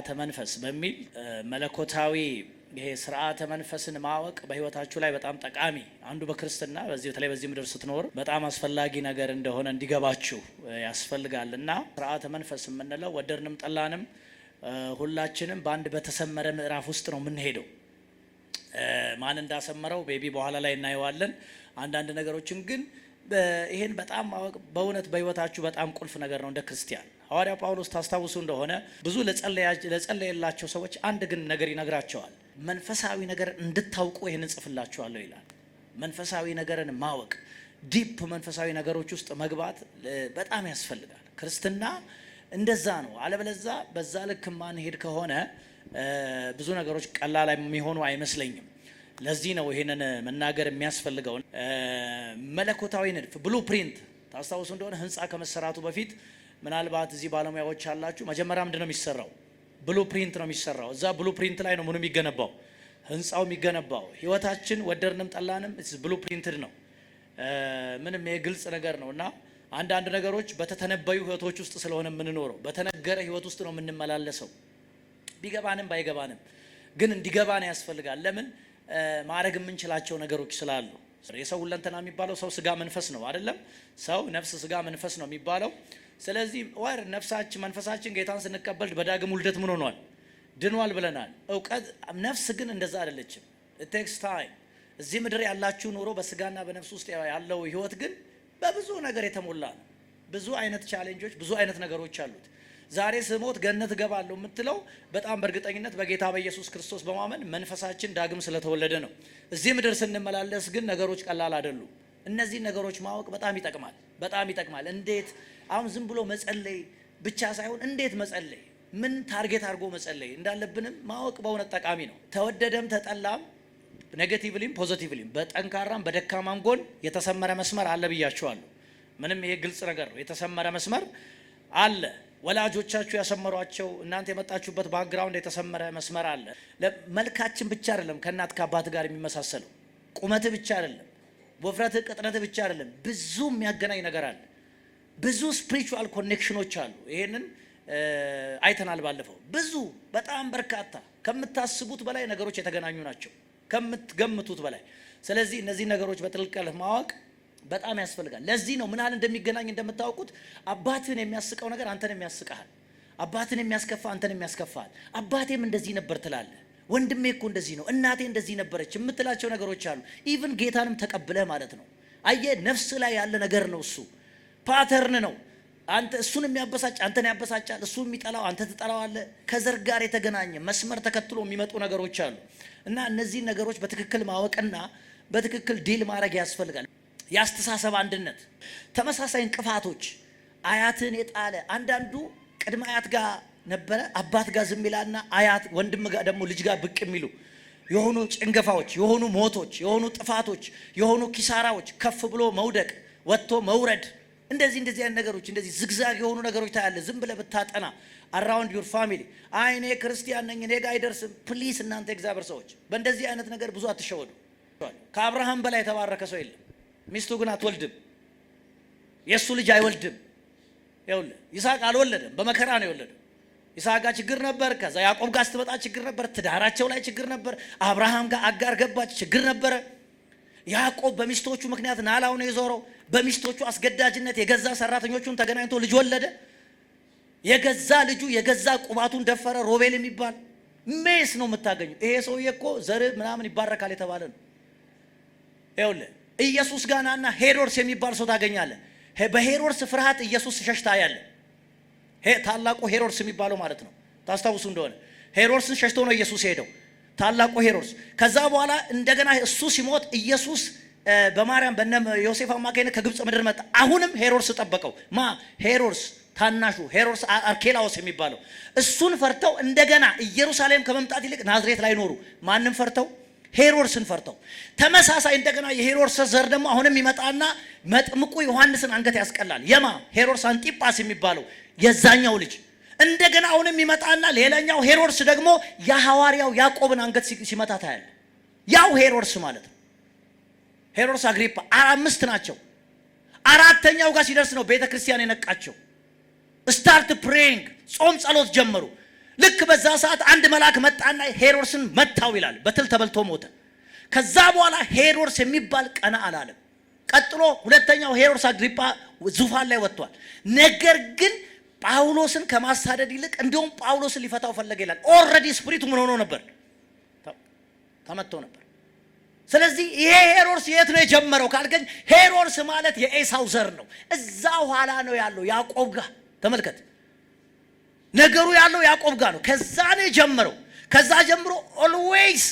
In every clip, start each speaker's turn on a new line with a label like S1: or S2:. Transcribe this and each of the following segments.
S1: ስርዓተ መንፈስ በሚል መለኮታዊ ይሄ ስርዓተ መንፈስን ማወቅ በህይወታችሁ ላይ በጣም ጠቃሚ አንዱ በክርስትና በተለይ በዚህ ምድር ስትኖር በጣም አስፈላጊ ነገር እንደሆነ እንዲገባችሁ ያስፈልጋልና ስርዓተ መንፈስ የምንለው ወደድንም ጠላንም ሁላችንም በአንድ በተሰመረ ምዕራፍ ውስጥ ነው የምንሄደው። ማን እንዳሰመረው ቤቢ በኋላ ላይ እናየዋለን። አንዳንድ ነገሮችን ግን ይሄን በጣም ማወቅ በእውነት በህይወታችሁ በጣም ቁልፍ ነገር ነው። እንደ ክርስቲያን ሐዋርያው ጳውሎስ ታስታውሱ እንደሆነ ብዙ ለጸለየላቸው ሰዎች አንድ ግን ነገር ይነግራቸዋል። መንፈሳዊ ነገር እንድታውቁ ይሄንን ጽፍላችኋለሁ ይላል። መንፈሳዊ ነገርን ማወቅ ዲፕ መንፈሳዊ ነገሮች ውስጥ መግባት በጣም ያስፈልጋል። ክርስትና እንደዛ ነው። አለበለዚያ በዛ ልክ ማን ሄድ ከሆነ ብዙ ነገሮች ቀላል የሚሆኑ አይመስለኝም። ለዚህ ነው ይሄንን መናገር የሚያስፈልገው። መለኮታዊ ንድፍ ብሉፕሪንት ታስታውሱ እንደሆነ ህንጻ ከመሰራቱ በፊት ምናልባት እዚህ ባለሙያዎች አላችሁ። መጀመሪያ ምንድነው የሚሰራው? ብሉፕሪንት ነው የሚሰራው። እዛ ብሉፕሪንት ላይ ነው ምኑ የሚገነባው? ህንጻው የሚገነባው። ህይወታችን ወደድንም ጠላንም ብሉፕሪንትድ ነው። ምንም የግልጽ ነገር ነውና አንዳንድ ነገሮች በተተነበዩ ህይወቶች ውስጥ ስለሆነ የምንኖረው በተነገረ ህይወት ውስጥ ነው የምንመላለሰው። ቢገባንም ባይገባንም ግን እንዲገባን ያስፈልጋል። ለምን ማድረግ የምንችላቸው ነገሮች ስላሉ። የሰው ሁለንተና የሚባለው ሰው ስጋ መንፈስ ነው አይደለም? ሰው ነፍስ ስጋ መንፈስ ነው የሚባለው። ስለዚህ ነፍሳችን መንፈሳችን ጌታን ስንቀበል በዳግም ውልደት ምን ሆኗል? ድኗል ብለናል። እውቀት ነፍስ ግን እንደዛ አይደለችም። it takes time። እዚህ ምድር ያላችሁ ኑሮ በስጋና በነፍስ ውስጥ ያለው ህይወት ግን በብዙ ነገር የተሞላ ነው። ብዙ አይነት ቻሌንጆች፣ ብዙ አይነት ነገሮች አሉት። ዛሬ ስሞት ገነት እገባለሁ የምትለው በጣም በእርግጠኝነት በጌታ በኢየሱስ ክርስቶስ በማመን መንፈሳችን ዳግም ስለተወለደ ነው። እዚህ ምድር ስንመላለስ ግን ነገሮች ቀላል አይደሉም። እነዚህ ነገሮች ማወቅ በጣም ይጠቅማል፣ በጣም ይጠቅማል። እንዴት አሁን ዝም ብሎ መጸለይ ብቻ ሳይሆን እንዴት መጸለይ፣ ምን ታርጌት አድርጎ መጸለይ እንዳለብንም ማወቅ በእውነት ጠቃሚ ነው። ተወደደም ተጠላም ኔጌቲቭሊም ፖዚቲቭሊም በጠንካራም በደካማም ጎን የተሰመረ መስመር አለ ብያችኋለሁ። ምንም ይሄ ግልጽ ነገር ነው። የተሰመረ መስመር አለ። ወላጆቻችሁ ያሰመሯቸው እናንተ የመጣችሁበት ባክግራውንድ የተሰመረ መስመር አለ። መልካችን ብቻ አይደለም ከእናት ከአባት ጋር የሚመሳሰለው፣ ቁመት ብቻ አይደለም፣ ወፍረት ቅጥነት ብቻ አይደለም። ብዙ የሚያገናኝ ነገር አለ። ብዙ ስፒሪቹዋል ኮኔክሽኖች አሉ። ይሄንን አይተናል ባለፈው። ብዙ በጣም በርካታ ከምታስቡት በላይ ነገሮች የተገናኙ ናቸው፣ ከምትገምቱት በላይ። ስለዚህ እነዚህ ነገሮች በጥልቀት ማወቅ በጣም ያስፈልጋል። ለዚህ ነው ምን ያህል እንደሚገናኝ እንደምታውቁት። አባትን የሚያስቀው ነገር አንተን የሚያስቀሃል፣ አባትን የሚያስከፋ አንተን የሚያስከፋል። አባቴም እንደዚህ ነበር ትላለህ፣ ወንድሜ እኮ እንደዚህ ነው፣ እናቴ እንደዚህ ነበረች የምትላቸው ነገሮች አሉ። ኢቭን ጌታንም ተቀብለህ ማለት ነው። አየህ፣ ነፍስ ላይ ያለ ነገር ነው እሱ። ፓተርን ነው። አንተ እሱን የሚያበሳጭ አንተን ያበሳጫል፣ እሱ የሚጠላው አንተ ትጠላዋለህ። ከዘር ጋር የተገናኘ መስመር ተከትሎ የሚመጡ ነገሮች አሉ እና እነዚህ ነገሮች በትክክል ማወቅና በትክክል ዲል ማድረግ ያስፈልጋል። የአስተሳሰብ አንድነት፣ ተመሳሳይ እንቅፋቶች፣ አያትን የጣለ አንዳንዱ ቅድመ አያት ጋር ነበረ አባት ጋር ዝም ይላልና አያት ወንድም ጋር ደግሞ ልጅ ጋር ብቅ የሚሉ የሆኑ ጭንገፋዎች፣ የሆኑ ሞቶች፣ የሆኑ ጥፋቶች፣ የሆኑ ኪሳራዎች፣ ከፍ ብሎ መውደቅ፣ ወጥቶ መውረድ፣ እንደዚህ አይነት ነገሮች፣ እንደዚህ ዝግዛግ የሆኑ ነገሮች ታያለ። ዝም ብለህ ብታጠና አራውንድ ዩር ፋሚሊ አይኔ ክርስቲያን ነኝ እኔ ጋር አይደርስም። ፕሊስ እናንተ እግዚአብሔር ሰዎች በእንደዚህ አይነት ነገር ብዙ አትሸወዱ። ከአብርሃም በላይ የተባረከ ሰው የለም። ሚስቱ ግን አትወልድም፣ የእሱ ልጅ አይወልድም። ይኸውልህ ይስሐቅ አልወለደም፣ በመከራ ነው የወለደው። ይስሐቅ ጋር ችግር ነበር፣ ከዛ ያዕቆብ ጋር ስትመጣ ችግር ነበር፣ ትዳራቸው ላይ ችግር ነበር። አብርሃም ጋር አጋር ገባች፣ ችግር ነበረ። ያዕቆብ በሚስቶቹ ምክንያት ናላው ነው የዞረው። በሚስቶቹ አስገዳጅነት የገዛ ሰራተኞቹን ተገናኝቶ ልጅ ወለደ። የገዛ ልጁ የገዛ ቁባቱን ደፈረ። ሮቤል የሚባል ሜስ ነው የምታገኙ። ይሄ ሰውዬ እኮ ዘር ምናምን ይባረካል የተባለ ነው። ይኸውልህ ኢየሱስ ጋናና ሄሮድስ የሚባል ሰው ታገኛለህ። በሄሮድስ ፍርሃት ኢየሱስ ሸሽታ ያለ ታላቁ ሄሮድስ የሚባለው ማለት ነው። ታስታውሱ እንደሆነ ሄሮድስን ሸሽቶ ነው ኢየሱስ ሄደው፣ ታላቁ ሄሮድስ። ከዛ በኋላ እንደገና እሱ ሲሞት ኢየሱስ በማርያም በነ ዮሴፍ አማካይነት ከግብጽ ምድር መጣ። አሁንም ሄሮድስ ጠበቀው። ሄሮድስ ታናሹ ሄሮድስ አርኬላዎስ የሚባለው እሱን ፈርተው እንደገና ኢየሩሳሌም ከመምጣት ይልቅ ናዝሬት ላይ ኖሩ። ማንም ፈርተው? ሄሮድስን ፈርተው። ተመሳሳይ እንደገና የሄሮድስ ዘር ደግሞ አሁንም ይመጣና መጥምቁ ዮሐንስን አንገት ያስቀላል። የማ ሄሮድስ አንጢጳስ የሚባለው የዛኛው ልጅ እንደገና አሁንም ይመጣና ሌላኛው ሄሮድስ ደግሞ የሐዋርያው ያዕቆብን አንገት ሲመታ ታያለ። ያው ሄሮድስ ማለት ነው። ሄሮድስ አግሪጳ 5 ናቸው። አራተኛው ጋር ሲደርስ ነው ቤተ ክርስቲያን የነቃቸው። ስታርት ፕሬይንግ ጾም ጸሎት ጀመሩ። ልክ በዛ ሰዓት አንድ መልአክ መጣና ሄሮድስን መታው ይላል። በትል ተበልቶ ሞተ። ከዛ በኋላ ሄሮድስ የሚባል ቀና አላለም። ቀጥሎ ሁለተኛው ሄሮድስ አግሪጳ ዙፋን ላይ ወጥቷል። ነገር ግን ጳውሎስን ከማሳደድ ይልቅ እንደውም ጳውሎስን ሊፈታው ፈለገ ይላል። ኦልሬዲ ስፒሪቱ ምን ሆኖ ነበር? ተመቶ ነበር። ስለዚህ ይሄ ሄሮድስ የት ነው የጀመረው ካልከኝ፣ ሄሮድስ ማለት የኤሳው ዘር ነው። እዛ ኋላ ነው ያለው ያዕቆብ ጋር። ተመልከት፣ ነገሩ ያለው ያዕቆብ ጋር ነው። ከዛ ነው የጀመረው። ከዛ ጀምሮ ኦልዌይስ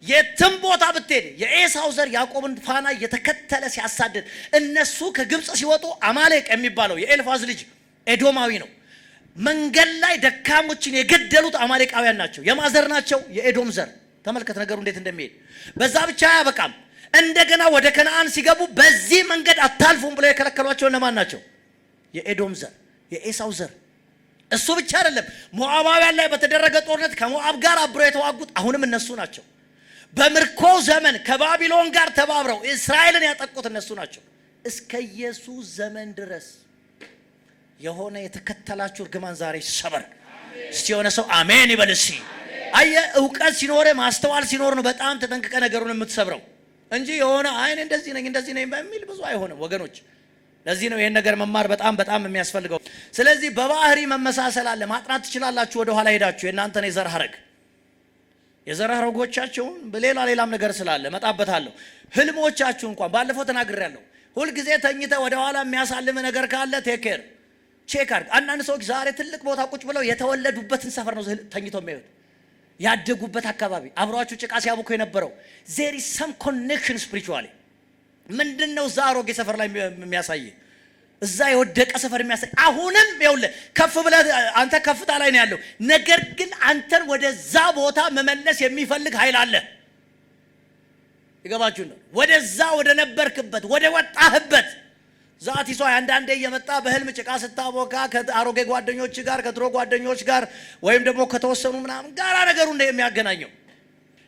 S1: የትም ቦታ ብትሄድ የኤሳው ዘር ያዕቆብን ፋና እየተከተለ ሲያሳድድ፣ እነሱ ከግብፅ ሲወጡ አማሌቅ የሚባለው የኤልፋዝ ልጅ ኤዶማዊ ነው። መንገድ ላይ ደካሞችን የገደሉት አማሌቃውያን ናቸው። የማዘር ናቸው? የኤዶም ዘር። ተመልከት ነገሩ እንዴት እንደሚሄድ። በዛ ብቻ አያበቃም። እንደገና ወደ ከነዓን ሲገቡ በዚህ መንገድ አታልፉም ብለው የከለከሏቸው እነማን ናቸው? የኤዶም ዘር፣ የኤሳው ዘር። እሱ ብቻ አይደለም፣ ሞዓባውያን ላይ በተደረገ ጦርነት ከሞዓብ ጋር አብረው የተዋጉት አሁንም እነሱ ናቸው። በምርኮ ዘመን ከባቢሎን ጋር ተባብረው እስራኤልን ያጠቁት እነሱ ናቸው። እስከ ኢየሱስ ዘመን ድረስ የሆነ የተከተላችሁ እርግማን ዛሬ ሰበር። እስቲ የሆነ ሰው አሜን ይበል። እስቲ አየህ፣ እውቀት ሲኖር ማስተዋል ሲኖር ነው በጣም ተጠንቅቀ ነገሩን የምትሰብረው እንጂ የሆነ አይን እንደዚህ ነኝ በሚል ብዙ አይሆንም ወገኖች። ለዚህ ነው ይሄን ነገር መማር በጣም የሚያስፈልገው። ስለዚህ በባህሪ መመሳሰል አለ። ማጥናት ትችላላችሁ። ወደ ኋላ ሄዳችሁ የእናንተን የዘር ሐረጎቻችሁን ሌላም ነገር ስላለ መጣበታለሁ። ህልሞቻችሁ እንኳን ባለፈው ተናግሬያለሁ። ሁልጊዜ ተኝተ ወደ ኋላ የሚያሳልም ነገር ካለ ቴክ ኬር ቼክ አድርግ። አንዳንድ ሰዎች ዛሬ ትልቅ ቦታ ቁጭ ብለው የተወለዱበትን ሰፈር ነው ተኝተው የሚያዩት። ያደጉበት አካባቢ አብሯችሁ ጭቃ ሲያቦኩ የነበረው there is some connection spiritually። ምንድነው እዛ አሮጌ ሰፈር ላይ የሚያሳይ? እዛ የወደቀ ሰፈር የሚያሳይ። አሁንም ይኸውልህ ከፍ ብለህ አንተ ከፍታ ላይ ነው ያለው። ነገር ግን አንተን ወደዛ ቦታ መመለስ የሚፈልግ ኃይል አለ። ይገባችሁ ነው? ወደዛ ወደ ነበርክበት ወደ ወጣህበት ዛት ይሷ አንዳንዴ እየመጣ በህልም ጭቃ ስታቦካ ከአሮጌ ጓደኞች ጋር ከድሮ ጓደኞች ጋር ወይም ደግሞ ከተወሰኑ ምናምን ጋራ ነገሩ የሚያገናኘው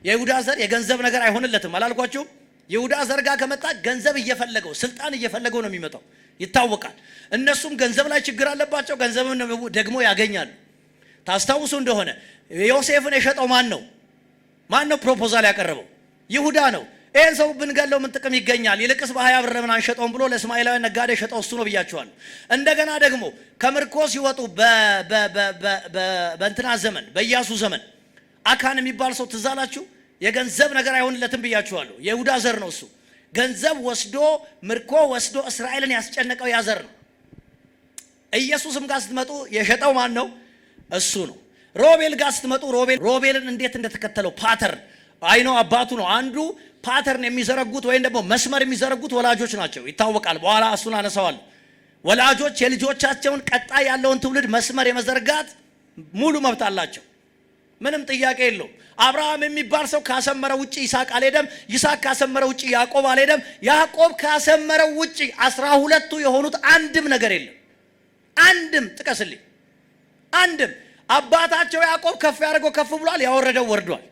S1: የይሁዳ ዘር የገንዘብ ነገር አይሆንለትም አላልኳችሁም? ይሁዳ ዘር ጋር ከመጣ ገንዘብ እየፈለገው ስልጣን እየፈለገው ነው የሚመጣው፣ ይታወቃል። እነሱም ገንዘብ ላይ ችግር አለባቸው፣ ገንዘብን ደግሞ ያገኛሉ። ታስታውሱ እንደሆነ ዮሴፍን የሸጠው ማን ነው ፕሮፖዛል ያቀረበው? ይሁዳ ነው። ይሄን ሰው ብንገለው ምን ጥቅም ይገኛል? ይልቅስ በ20 ብር ምን አንሸጠውም ብሎ ለእስማኤላውያን ነጋዴ ሸጠው እሱ ነው ብያቸዋለሁ። እንደገና ደግሞ ከምርኮ ሲወጡ በእንትና ዘመን በኢያሱ ዘመን አካን የሚባል ሰው ትዝ አላችሁ? የገንዘብ ነገር አይሆንለትም ብያችኋለሁ። የይሁዳ ዘር ነው እሱ። ገንዘብ ወስዶ ምርኮ ወስዶ እስራኤልን ያስጨነቀው ያዘር ነው። ኢየሱስም ጋር ስትመጡ የሸጠው ማን ነው? እሱ ነው። ሮቤል ጋር ስትመጡ ሮቤልን እንዴት እንደተከተለው ፓተርን አይነው አባቱ ነው። አንዱ ፓተርን የሚዘረጉት ወይም ደግሞ መስመር የሚዘረጉት ወላጆች ናቸው፣ ይታወቃል። በኋላ እሱን አነሳዋለሁ። ወላጆች የልጆቻቸውን ቀጣይ ያለውን ትውልድ መስመር የመዘርጋት ሙሉ መብት አላቸው። ምንም ጥያቄ የለውም። አብርሃም የሚባል ሰው ካሰመረው ውጪ ይስሐቅ አልሄደም። ይስሐቅ ካሰመረው ውጪ ያዕቆብ አልሄደም። ያዕቆብ ካሰመረው ውጪ 12ቱ የሆኑት አንድም ነገር የለም። አንድም ጥቀስልኝ። አንድም አባታቸው ያዕቆብ ከፍ ያደርገው ከፍ ብሏል፣ ያወረደው ወርዷል።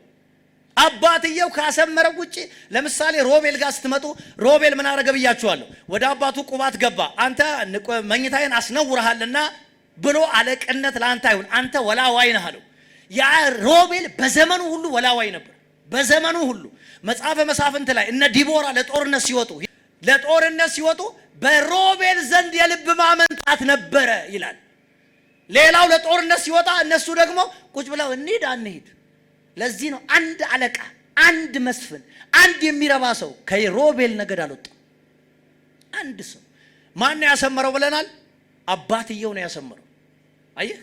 S1: አባትየው ካሰመረው ውጪ ለምሳሌ ሮቤል ጋር ስትመጡ ሮቤል ምን አደረገ ብያችኋለሁ? ወደ አባቱ ቁባት ገባ። አንተ መኝታዬን አስነውረሃልና ብሎ አለቅነት ለአንተ አይሁን፣ አንተ ወላዋይ ነህ አለው። ያ ሮቤል በዘመኑ ሁሉ ወላዋይ ነበር። በዘመኑ ሁሉ መጽሐፈ መሳፍንት ላይ እነ ዲቦራ ለጦርነት ሲወጡ በሮቤል ዘንድ የልብ ማመንታት ነበረ ይላል። ሌላው ለጦርነት ሲወጣ እነሱ ደግሞ ቁጭ ብለው እንሂድ አንሂድ። ለዚህ ነው አንድ አለቃ፣ አንድ መስፍን፣ አንድ የሚረባ ሰው ከሮቤል ነገድ አልወጣም። አንድ ሰው ማን ነው ያሰመረው ብለናል? አባትየው ነው ያሰመረው። አየህ፣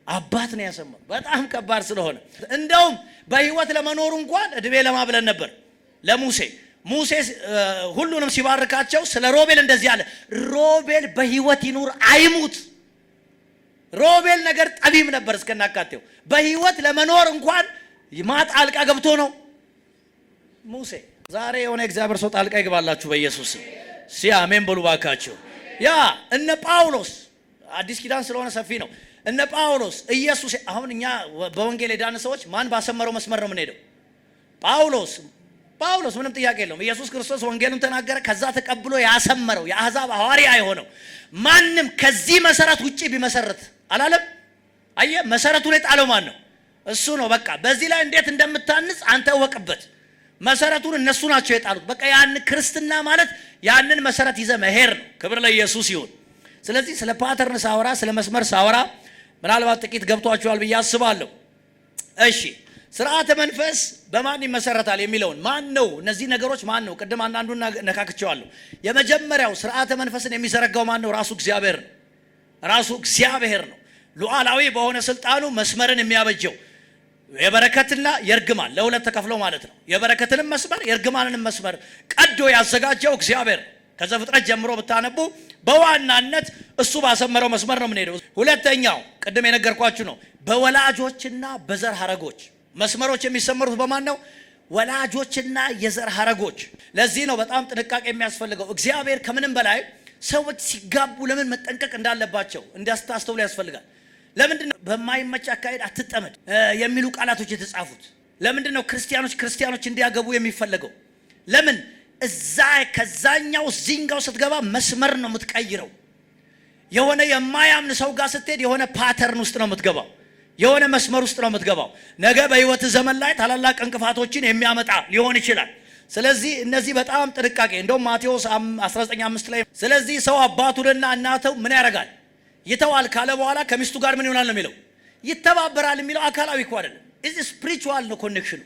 S1: አባት ነው ያሰመረው። በጣም ከባድ ስለሆነ እንደውም በህይወት ለመኖር እንኳን እድሜ ለማብለን ነበር ለሙሴ ሁሉንም ሲባርካቸው ስለ ሮቤል እንደዚህ አለ፣ ሮቤል በህይወት ይኑር አይሙት። ሮቤል ነገር ጠቢም ነበር እስከናካቴው። በህይወት ለመኖር እንኳን ጣልቃ ገብቶ ነው ሙሴ። ዛሬ የሆነ እግዚአብሔር ሰው ጣልቃ ይገባላችሁ በኢየሱስ ስም። አሜን በሉ ባካችሁ። ያ እነ ጳውሎስ አዲስ ኪዳን ስለሆነ ሰፊ ነው። እነ ጳውሎስ ኢየሱስ አሁን እኛ በወንጌል የዳነ ሰዎች ማን ባሰመረው መስመር ነው የምንሄደው? ጳውሎስ ምንም ጥያቄ የለውም። ኢየሱስ ክርስቶስ ወንጌሉን ተናገረ፣ ከዛ ተቀብሎ ያሰመረው የአሕዛብ ሐዋርያ የሆነው ማንም ከዚህ መሰረት ውጪ ቢመሰረት አላለም አየ መሰረቱን የጣለው ማን ነው? እሱ ነው። በቃ በዚህ ላይ እንዴት እንደምታንጽ አንተ ወቅበት። መሰረቱን እነሱ ናቸው የጣሉት። በቃ ያን ክርስትና ማለት ያንን መሰረት ይዘ መሄድ ነው። ክብር ለኢየሱስ ይሁን። ስለዚህ ስለ ፓተርን ሳወራ ስለ መስመር ሳወራ ምናልባት ጥቂት ገብቷችኋል ብዬ አስባለሁ። እሺ ስርዓተ መንፈስ በማን ይመሰረታል የሚለውን ማን ነው? እነዚህ ነገሮች ማን ነው? ቅድም አንዳንዱን ነካክቼዋለሁ። የመጀመሪያው ስርዓተ መንፈስን የሚዘረጋው ማን ነው? ራሱ እግዚአብሔር ነው። ራሱ እግዚአብሔር ነው። ሉዓላዊ በሆነ ስልጣኑ መስመርን የሚያበጀው የበረከትና የርግማን ለሁለት ተከፍለው ማለት ነው። የበረከትንም መስመር የርግማንንም መስመር ቀዶ ያዘጋጀው እግዚአብሔር ነው። ከዘፍጥረት ጀምሮ ብታነቡ በዋናነት እሱ ባሰመረው መስመር ነው የምንሄደው። ሁለተኛው ቅድም የነገርኳችሁ ነው። በወላጆችና በዘር ሐረጎች መስመሮች የሚሰመሩት በማን ነው? ወላጆችና የዘር ሐረጎች። ለዚህ ነው በጣም ጥንቃቄ የሚያስፈልገው። እግዚአብሔር ከምንም በላይ ሰዎች ሲጋቡ ለምን መጠንቀቅ እንዳለባቸው እንዲያስተውሉ ያስፈልጋል። ለምንድን ነው በማይመች አካሄድ አትጠመድ የሚሉ ቃላቶች የተጻፉት? ለምንድን ነው ክርስቲያኖች እንዲያገቡ የሚፈለገው? ለምን እዛ ከዛኛው እዚህኛው ስትገባ መስመር ነው የምትቀይረው። የሆነ የማያምን ሰው ጋር ስትሄድ የሆነ ፓተርን ውስጥ ነው የምትገባው። የሆነ መስመር ውስጥ ነው የምትገባው። ነገ በህይወት ዘመን ላይ ታላላቅ እንቅፋቶችን የሚያመጣ ሊሆን ይችላል። ስለዚህ እነዚህ በጣም ጥንቃቄ። እንደውም ማቴዎስ 19:5 ላይ ስለዚህ ሰው አባቱንና እናቱን ምን ያደርጋል? ይተዋል ካለ በኋላ ከሚስቱ ጋር ምን ይሆናል ነው የሚለው? ይተባበራል የሚለው አካላዊ እኮ አይደለም። እዚ ስፒሪቹዋል ነው ኮኔክሽኑ።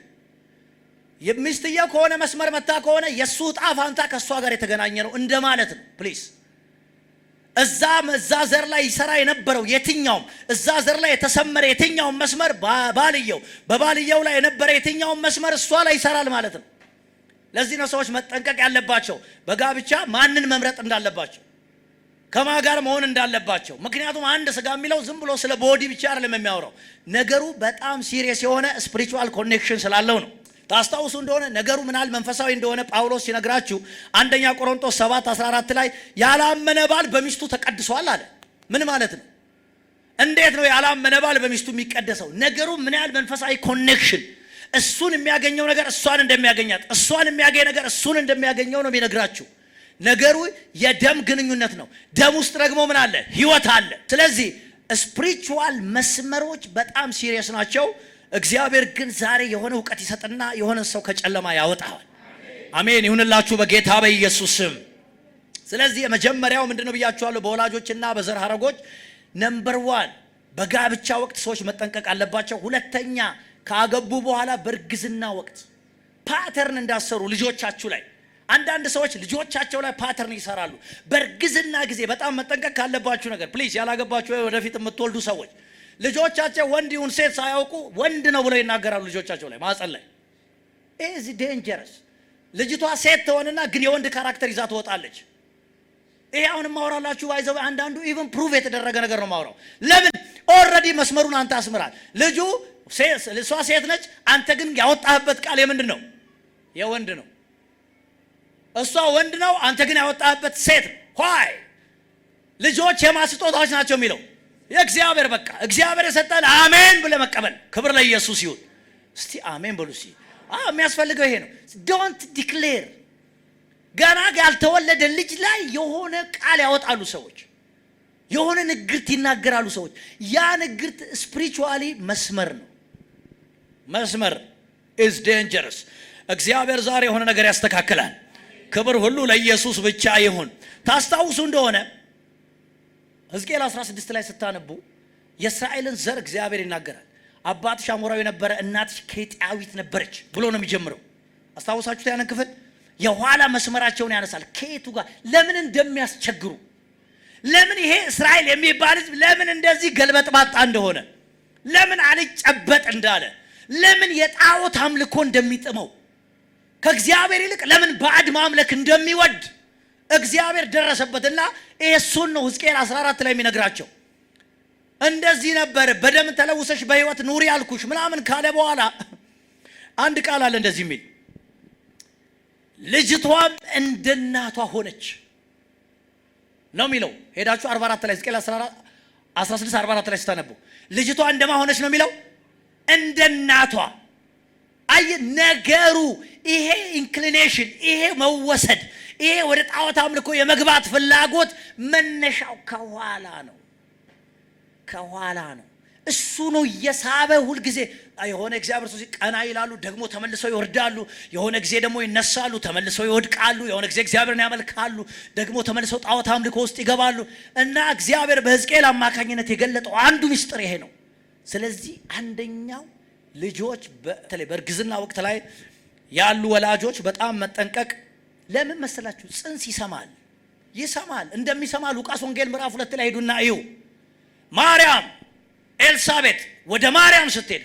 S1: የሚስትየው ከሆነ መስመር መታ ከሆነ የሱ ጣፋንታ ከሷ ጋር የተገናኘ ነው እንደማለት ነው። ፕሊዝ እዛ ዘር ላይ ይሰራ የነበረው የትኛውም እዛ ዘር ላይ የተሰመረ የትኛውም መስመር በባልየው ላይ የነበረ የትኛውም መስመር እሷ ላይ ይሰራል ማለት ነው። ለዚህ ነው ሰዎች መጠንቀቅ ያለባቸው በጋብቻ ማንን መምረጥ እንዳለባቸው፣ ከማን ጋር መሆን እንዳለባቸው። ምክንያቱም አንድ ስጋ የሚለው ዝም ብሎ ስለ ቦዲ ብቻ አይደለም የሚያወራው። ነገሩ በጣም ሲሪየስ የሆነ ስፒሪቹዋል ኮኔክሽን ስላለው ነው። ታስታውሱ እንደሆነ ነገሩ ምናል መንፈሳዊ እንደሆነ ጳውሎስ ሲነግራችሁ አንደኛ ቆሮንቶስ 7:14 ላይ ያላመነ ባል በሚስቱ ተቀድሷል አለ። ምን ማለት ነው? እንዴት ነው ያላመነ ባል በሚስቱ የሚቀደሰው? ነገሩ ምናል መንፈሳዊ ኮኔክሽን፣ እሱን የሚያገኘው ነገር እሷን እንደሚያገኛት፣ እሷን የሚያገኝ ነገር እሱን እንደሚያገኘው ነው የሚነግራችሁ። ነገሩ የደም ግንኙነት ነው። ደም ውስጥ ደግሞ ምን አለ? ህይወት አለ። ስለዚህ ስፒሪቹዋል መስመሮች በጣም ሲሪየስ ናቸው። እግዚአብሔር ግን ዛሬ የሆነ ዕውቀት ይሰጥና የሆነ ሰው ከጨለማ ያወጣዋል። አሜን ይሁንላችሁ በጌታ በኢየሱስ ስም። ስለዚህ የመጀመሪያው ምንድነው ብያችኋለሁ? በወላጆችና በዘር ሐረጎች። ነምበር 1 በጋብቻ ወቅት ሰዎች መጠንቀቅ አለባቸው። ሁለተኛ ካገቡ በኋላ በእርግዝና ወቅት ፓተርን እንዳሰሩ ልጆቻችሁ ላይ። አንዳንድ ሰዎች ልጆቻቸው ላይ ፓተርን ይሰራሉ። በእርግዝና ጊዜ በጣም መጠንቀቅ ካለባችሁ ነገር ፕሊዝ፣ ያላገባችሁ ወደፊት የምትወልዱ ሰዎች ልጆቻቸው ወንድ ይሁን ሴት ሳያውቁ ወንድ ነው ብለው ይናገራሉ ልጆቻቸው ላይ ማጸን ላይ። ኢዝ ዴንጀረስ። ልጅቷ ሴት ትሆንና ግን የወንድ ካራክተር ይዛ ትወጣለች። ይሄ አሁን ማውራላችሁ ባይዘው አንዳንዱ ኢቭን ፕሩቭ የተደረገ ነገር ነው ማውራው። ለምን ኦልሬዲ መስመሩን አንተ አስምራል። ልጁ እሷ ሴት ነች፣ አንተ ግን ያወጣህበት ቃል የምንድን ነው? የወንድ ነው። እሷ ወንድ ነው፣ አንተ ግን ያወጣህበት ሴት ነው። ሆይ ልጆች የማስጦታዎች ናቸው የሚለው የእግዚአብሔር። በቃ እግዚአብሔር የሰጠን አሜን ብለህ መቀበል። ክብር ለኢየሱስ ይሁን። እስቲ አሜን በሉ። እስቲ የሚያስፈልገው ይሄ ነው። ዶንት ዲክሌር። ገና ያልተወለደ ልጅ ላይ የሆነ ቃል ያወጣሉ ሰዎች፣ የሆነ ንግርት ይናገራሉ ሰዎች። ያ ንግርት ስፒሪቹዋሊ መስመር ነው። መስመር is dangerous። እግዚአብሔር ዛሬ የሆነ ነገር ያስተካክላል። ክብር ሁሉ ለኢየሱስ ብቻ ይሁን። ታስታውሱ እንደሆነ ሕዝቅኤል 16 ላይ ስታነቡ የእስራኤልን ዘር እግዚአብሔር ይናገራል። አባትሽ አሞራዊ ነበረ፣ እናትሽ ኬጢያዊት ነበረች ብሎ ነው የሚጀምረው። አስታውሳችሁት? ያንን ክፍል የኋላ መስመራቸውን ያነሳል። ከየቱ ጋር ለምን እንደሚያስቸግሩ፣ ለምን ይሄ እስራኤል የሚባል ሕዝብ ለምን እንደዚህ ገልበጥባጣ እንደሆነ፣ ለምን አልጨበጥ እንዳለ፣ ለምን የጣዖት አምልኮ እንደሚጥመው፣ ከእግዚአብሔር ይልቅ ለምን ባዕድ ማምለክ እንደሚወድ እግዚአብሔር ደረሰበትና እሱን ነው ሕዝቅኤል 14 ላይ የሚነግራቸው። እንደዚህ ነበር በደም ተለውሰሽ በህይወት ኑሪ ያልኩሽ ምናምን ካለ በኋላ አንድ ቃል አለ እንደዚህ የሚል ልጅቷም እንደ እናቷ ሆነች ነው የሚለው። ሄዳችሁ 44 ላይ ሕዝቅኤል 16 44 ላይ ስታነቡ ልጅቷ እንደማ ሆነች ነው የሚለው፣ እንደ እናቷ። አይ ነገሩ ይሄ ኢንክሊኔሽን፣ ይሄ መወሰድ፣ ይሄ ወደ ጣዖት አምልኮ የመግባት ፍላጎት መነሻው ከኋላ ነው። ከኋላ ነው። እሱ ነው እየሳበ ሁል ጊዜ የሆነ እግዚአብሔር ሰው ቀና ይላሉ ደግሞ ተመልሰው ይወርዳሉ የሆነ ጊዜ ደግሞ ይነሳሉ ተመልሰው ይወድቃሉ የሆነ ጊዜ እግዚአብሔርን ያመልካሉ ደግሞ ተመልሰው ጣዖት አምልኮ ውስጥ ይገባሉ እና እግዚአብሔር በሕዝቅኤል አማካኝነት የገለጠው አንዱ ምስጢር ይሄ ነው ስለዚህ አንደኛው ልጆች በተለይ በእርግዝና ወቅት ላይ ያሉ ወላጆች በጣም መጠንቀቅ ለምን መሰላችሁ ጽንስ ይሰማል እንደሚሰማ ሉቃስ ወንጌል ምዕራፍ 2 ላይ ሄዱና እዩ ማርያም ኤልሳቤጥ ወደ ማርያም ስትሄድ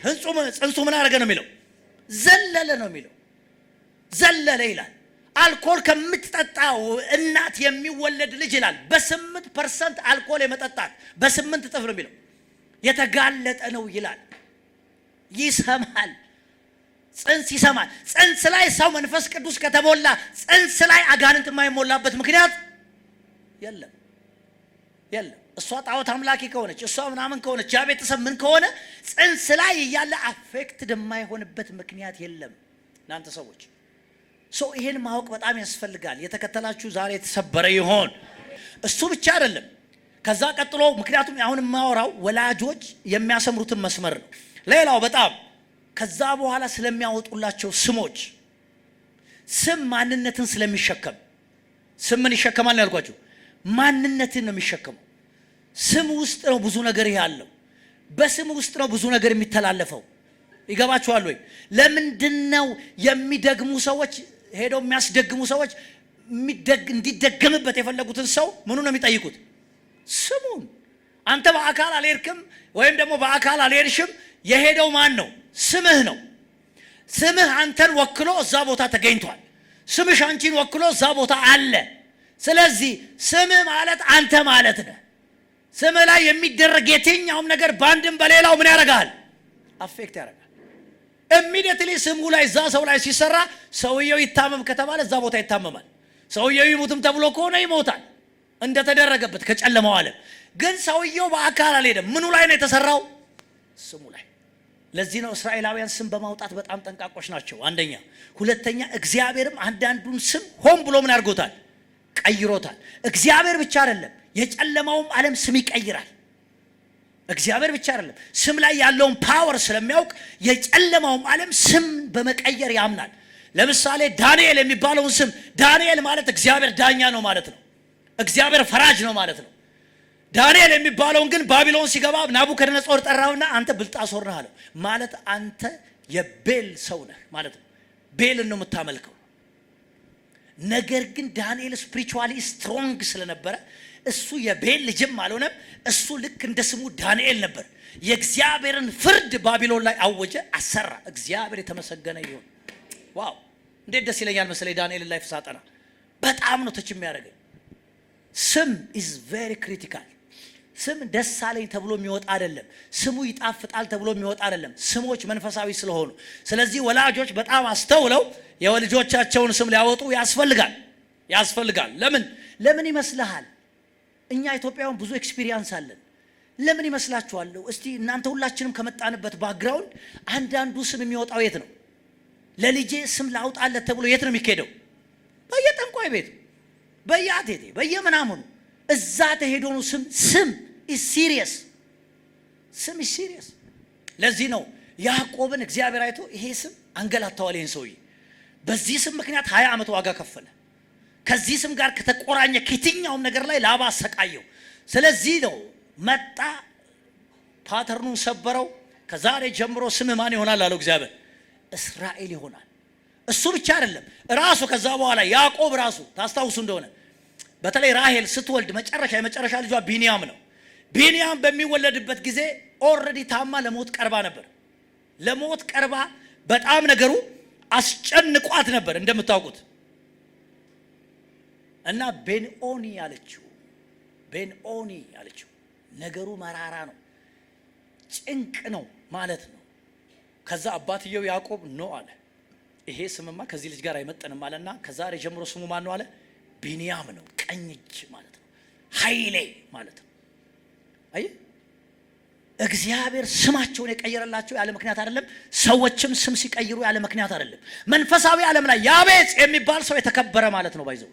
S1: ጽንሱ ምን አደረገ ነው የሚለው ዘለለ ነው የሚለው ዘለለ ይላል አልኮል ከምትጠጣው እናት የሚወለድ ልጅ ይላል በ8% አልኮል የመጠጣት በ8 እጥፍ ነው የሚለው የተጋለጠ ነው ይላል ይሰማል ጽንስ ይሰማል ጽንስ ላይ ሰው መንፈስ ቅዱስ ከተሞላ ጽንስ ላይ አጋንንት የማይሞላበት ምክንያት የለም እሷ ጣዖት አምላኪ ከሆነች እሷ ምናምን ከሆነች ያ ቤተሰብ ምን ከሆነ ጽንስ ላይ ያለ አፌክትድ የማይሆንበት ምክንያት የለም እናንተ ሰዎች ይሄን ማወቅ በጣም ያስፈልጋል የተከተላችሁ ዛሬ የተሰበረ ይሆን እሱ ብቻ አይደለም ከዛ ቀጥሎ ምክንያቱም አሁን ማወራው ወላጆች የሚያሰምሩትን መስመር ነው ሌላው በጣም ከዛ በኋላ ስለሚያወጡላቸው ስሞች ስም ማንነትን ስለሚሸከም ስም ምን ይሸከማል ያልኳችሁ ማንነትን ነው የሚሸከመው ስም ውስጥ ነው ብዙ ነገር ያለው በስም ውስጥ ነው ብዙ ነገር የሚተላለፈው ይገባችኋል ወይ ለምንድነው የሚደግሙ ሰዎች ሄደው የሚያስደግሙ ሰዎች እንዲደገምበት የፈለጉትን ሰው ምኑ ነው የሚጠይቁት ስሙን አንተ በአካል አልሄድክም ወይም ደግሞ በአካል አልሄድሽም የሄደው ማን ነው ስምህ ነው ስምህ አንተን ወክሎ እዛ ቦታ ተገኝቷል ስምሽ አንቺን ወክሎ እዛ ቦታ አለ ስለዚህ ስምህ ማለት አንተ ማለት ነህ ስምህ ላይ የሚደረግ የትኛውም ነገር ባንድም በሌላው ምን ያደርጋል አፌክት ያደርጋል ኢሚዲየትሊ ስሙ ላይ እዛ ሰው ላይ ሲሰራ ሰውየው ይታመም ከተባለ እዛ ቦታ ይታመማል ሰውየው ይሞትም ተብሎ ከሆነ ይሞታል እንደተደረገበት ከጨለማው ዓለም ግን ሰውየው በአካል አልሄደም ምኑ ላይ ነው የተሰራው ስሙ ላይ ለዚህ ነው እስራኤላውያን ስም በማውጣት በጣም ጠንቃቆች ናቸው አንደኛ ሁለተኛ እግዚአብሔርም አንዳንዱን ስም ሆን ብሎ ምን አድርጎታል ቀይሮታል እግዚአብሔር ብቻ አይደለም የጨለማውም ዓለም ስም ይቀይራል እግዚአብሔር ብቻ አይደለም ስም ላይ ያለውን ፓወር ስለሚያውቅ የጨለማውም ዓለም ስም በመቀየር ያምናል ለምሳሌ ዳንኤል የሚባለውን ስም ዳንኤል ማለት እግዚአብሔር ዳኛ ነው ማለት ነው እግዚአብሔር ፈራጅ ነው ማለት ነው ዳንኤል የሚባለውን ግን ባቢሎን ሲገባ ናቡከደነጾር ጠራውና አንተ ብልጣሶር ነህ አለው ማለት አንተ የቤል ሰው ነህ ማለት ነው ቤልን ነው የምታመልከው ነገር ግን ዳንኤል ስፒሪቹዋሊ ስትሮንግ ስለነበረ እሱ የቤል ልጅም አልሆነም እሱ ልክ እንደ ስሙ ዳንኤል ነበር የእግዚአብሔርን ፍርድ ባቢሎን ላይ አወጀ አሰራ እግዚአብሔር የተመሰገነ ይሁን ዋው እንዴት ደስ ይለኛል መሰለኝ ዳንኤል ላይ ፍሳጠና በጣም ነው ተች የሚያደርገው ስም is very critical ስም ደስ አለኝ ተብሎ የሚወጣ አይደለም ስሙ ይጣፍጣል ተብሎ የሚወጣ አይደለም ስሞች መንፈሳዊ ስለሆኑ ስለዚህ ወላጆች በጣም አስተውለው የወልጆቻቸውን ስም ሊያወጡ ያስፈልጋል ለምን ይመስልሃል እኛ ኢትዮጵያውያን ብዙ ኤክስፒሪየንስ አለን ለምን ይመስላችኋል እስቲ እናንተ ሁላችንም ከመጣንበት ባክግራውንድ አንዳንዱ ስም የሚወጣው የት ነው ለልጄ ስም ላውጣለት ተብሎ የት ነው የሚሄደው በየጠንቋይ ቤት በያቴቴ በየምናምኑ እዛ ተሄዶ ነው ስም is serious ስም is serious ለዚህ ነው ያዕቆብን እግዚአብሔር አይቶ ይሄ ስም አንገላታዋል ይሄን ሰውዬ በዚህ ስም ምክንያት 20 ዓመት ዋጋ ከፈለ ከዚህ ስም ጋር ከተቆራኘ ከየትኛውም ነገር ላይ ላባ አሰቃየው ስለዚህ ነው መጣ ፓተርኑን ሰበረው ከዛሬ ጀምሮ ስም ማን ይሆናል አለው እግዚአብሔር እስራኤል ይሆናል እሱ ብቻ አይደለም ራሱ ከዛ በኋላ ያዕቆብ ራሱ ታስታውሱ እንደሆነ በተለይ ራሔል ስትወልድ የመጨረሻ ልጇ ቢንያም ነው ቢንያም በሚወለድበት ጊዜ ኦልሬዲ ታማ ለሞት ቀርባ በጣም ነገሩ አስጨንቋት ነበር እንደምታውቁት እና ቤንኦኒ ያለችው ነገሩ መራራ ነው ጭንቅ ነው ማለት ነው ከዛ አባትየው ያዕቆብ ነው አለ ይሄ ስምማ ከዚህ ልጅ ጋር አይመጣንም አለና ከዛሬ ጀምሮ ስሙ ማን ነው አለ ቢንያም ነው ቀኝ እጅ ማለት ነው ኃይሌ ማለት ነው አይ እግዚአብሔር ስማቸውን የቀየረላቸው ያለ ምክንያት አይደለም ሰዎችም ስም ሲቀይሩ ያለ ምክንያት አይደለም መንፈሳዊ ዓለም ላይ ያቤጽ የሚባል ሰው የተከበረ ማለት ነው ባይዘው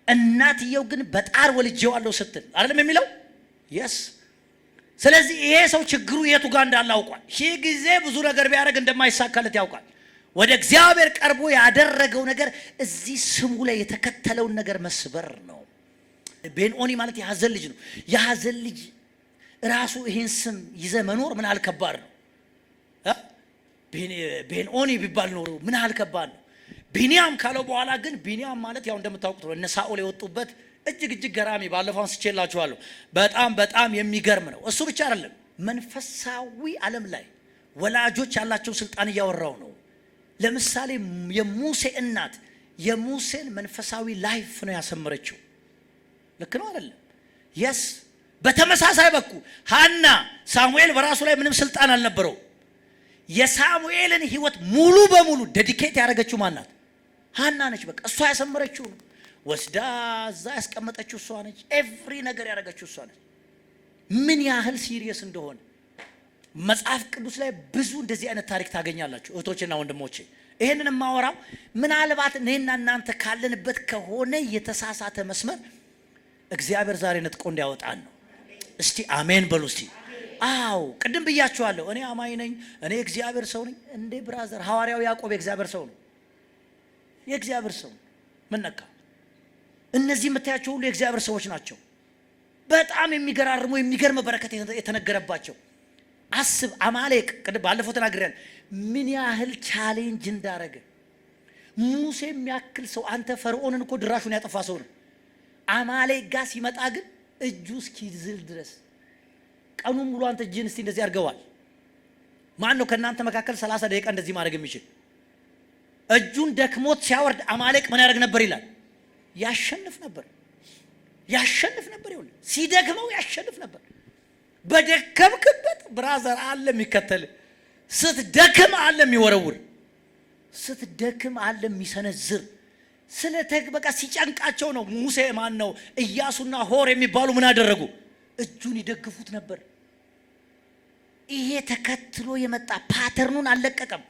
S1: እናትየው ግን በጣር ወልጄዋለሁ ስትል አይደለም የሚለው yes ስለዚህ ይሄ ሰው ችግሩ የቱ ጋር እንዳለ ያውቃል። ሺህ ጊዜ ብዙ ነገር ቢያደርግ እንደማይሳካለት ያውቃል። ወደ እግዚአብሔር ቀርቦ ያደረገው ነገር እዚህ ስሙ ላይ የተከተለውን ነገር መስበር ነው። ቤንኦኒ ማለት የሐዘን ልጅ ነው። የሐዘን ልጅ ራሱ ይሄን ስም ይዘ መኖር ምን አልከባድ ነው። ቤንኦኒ ቢባል ኖሮ ምን አልከባድ ነው። ቢንያም ካለው በኋላ ግን ቢንያም ማለት ያው እንደምታውቁት ነው እነ ሳኦል የወጡበት እጅግ ገራሚ፣ ባለፈው አንስቼላችኋለሁ። በጣም የሚገርም ነው። እሱ ብቻ አይደለም፣ መንፈሳዊ ዓለም ላይ ወላጆች ያላቸው ስልጣን እያወራው ነው። ለምሳሌ የሙሴ እናት የሙሴን መንፈሳዊ ላይፍ ነው ያሰመረችው። ልክ ነው አይደለም? የስ በተመሳሳይ በኩል ሃና ሳሙኤል በራሱ ላይ ምንም ስልጣን አልነበረው። የሳሙኤልን ህይወት ሙሉ በሙሉ ዴዲኬት ያደረገችው ማናት? ሃና ነች። በቃ እሷ ያሰመረችው ነው። ወስዳ እዛ ያስቀመጠችው እሷ ነች። ኤቭሪ ነገር ያደረገችው እሷ ነች። ምን ያህል ሲሪየስ እንደሆነ መጽሐፍ ቅዱስ ላይ ብዙ እንደዚህ አይነት ታሪክ ታገኛላችሁ እህቶችና ወንድሞቼ። ይሄንን ማወራው ምናልባት እኔና እናንተ ካለንበት ከሆነ የተሳሳተ መስመር እግዚአብሔር ዛሬ ነጥቆ እንዲያወጣን ነው። እስቲ አሜን በሉ እስቲ። አዎ ቅድም ብያችኋለሁ፣ እኔ አማኝ ነኝ፣ እኔ እግዚአብሔር ሰው ነኝ። እንዴ ብራዘር፣ ሐዋርያው ያዕቆብ የእግዚአብሔር ሰው ነው። የእግዚአብሔር ሰው ምን ነካ? እነዚህ የምታያቸው ሁሉ የእግዚአብሔር ሰዎች ናቸው። በጣም የሚገራርሙ የሚገርም በረከት የተነገረባቸው። አስብ፣ አማሌቅ ቅድም ባለፈው ተናግሬያለሁ ምን ያህል ቻሌንጅ እንዳረገ። ሙሴ የሚያክል ሰው፣ አንተ ፈርዖንን እኮ ድራሹን ያጠፋ ሰው ነው። አማሌቅ ጋር ሲመጣ ግን እጁ እስኪዝል ድረስ ቀኑን ሙሉ አንተ እጅን እስቲ እንደዚህ አድርገዋል። ማን ነው ከእናንተ መካከል 30 ደቂቃ እንደዚህ ማድረግ የሚችል? እጁን ደክሞት ሲያወርድ አማሌቅ ምን ያደርግ ነበር ይላል? ያሸንፍ ነበር። ይሁን ሲደክመው ያሸንፍ ነበር። በደከምክበት ብራዘር አለ የሚከተል፣ ስትደክም አለ የሚወረውር፣ ስትደክም አለ የሚሰነዝር። በቃ ሲጨንቃቸው ነው ሙሴ ማን ነው ኢያሱና ሆር የሚባሉ ምን አደረጉ? እጁን ይደግፉት ነበር። ይሄ ተከትሎ የመጣ ፓተርኑን አልለቀቀም።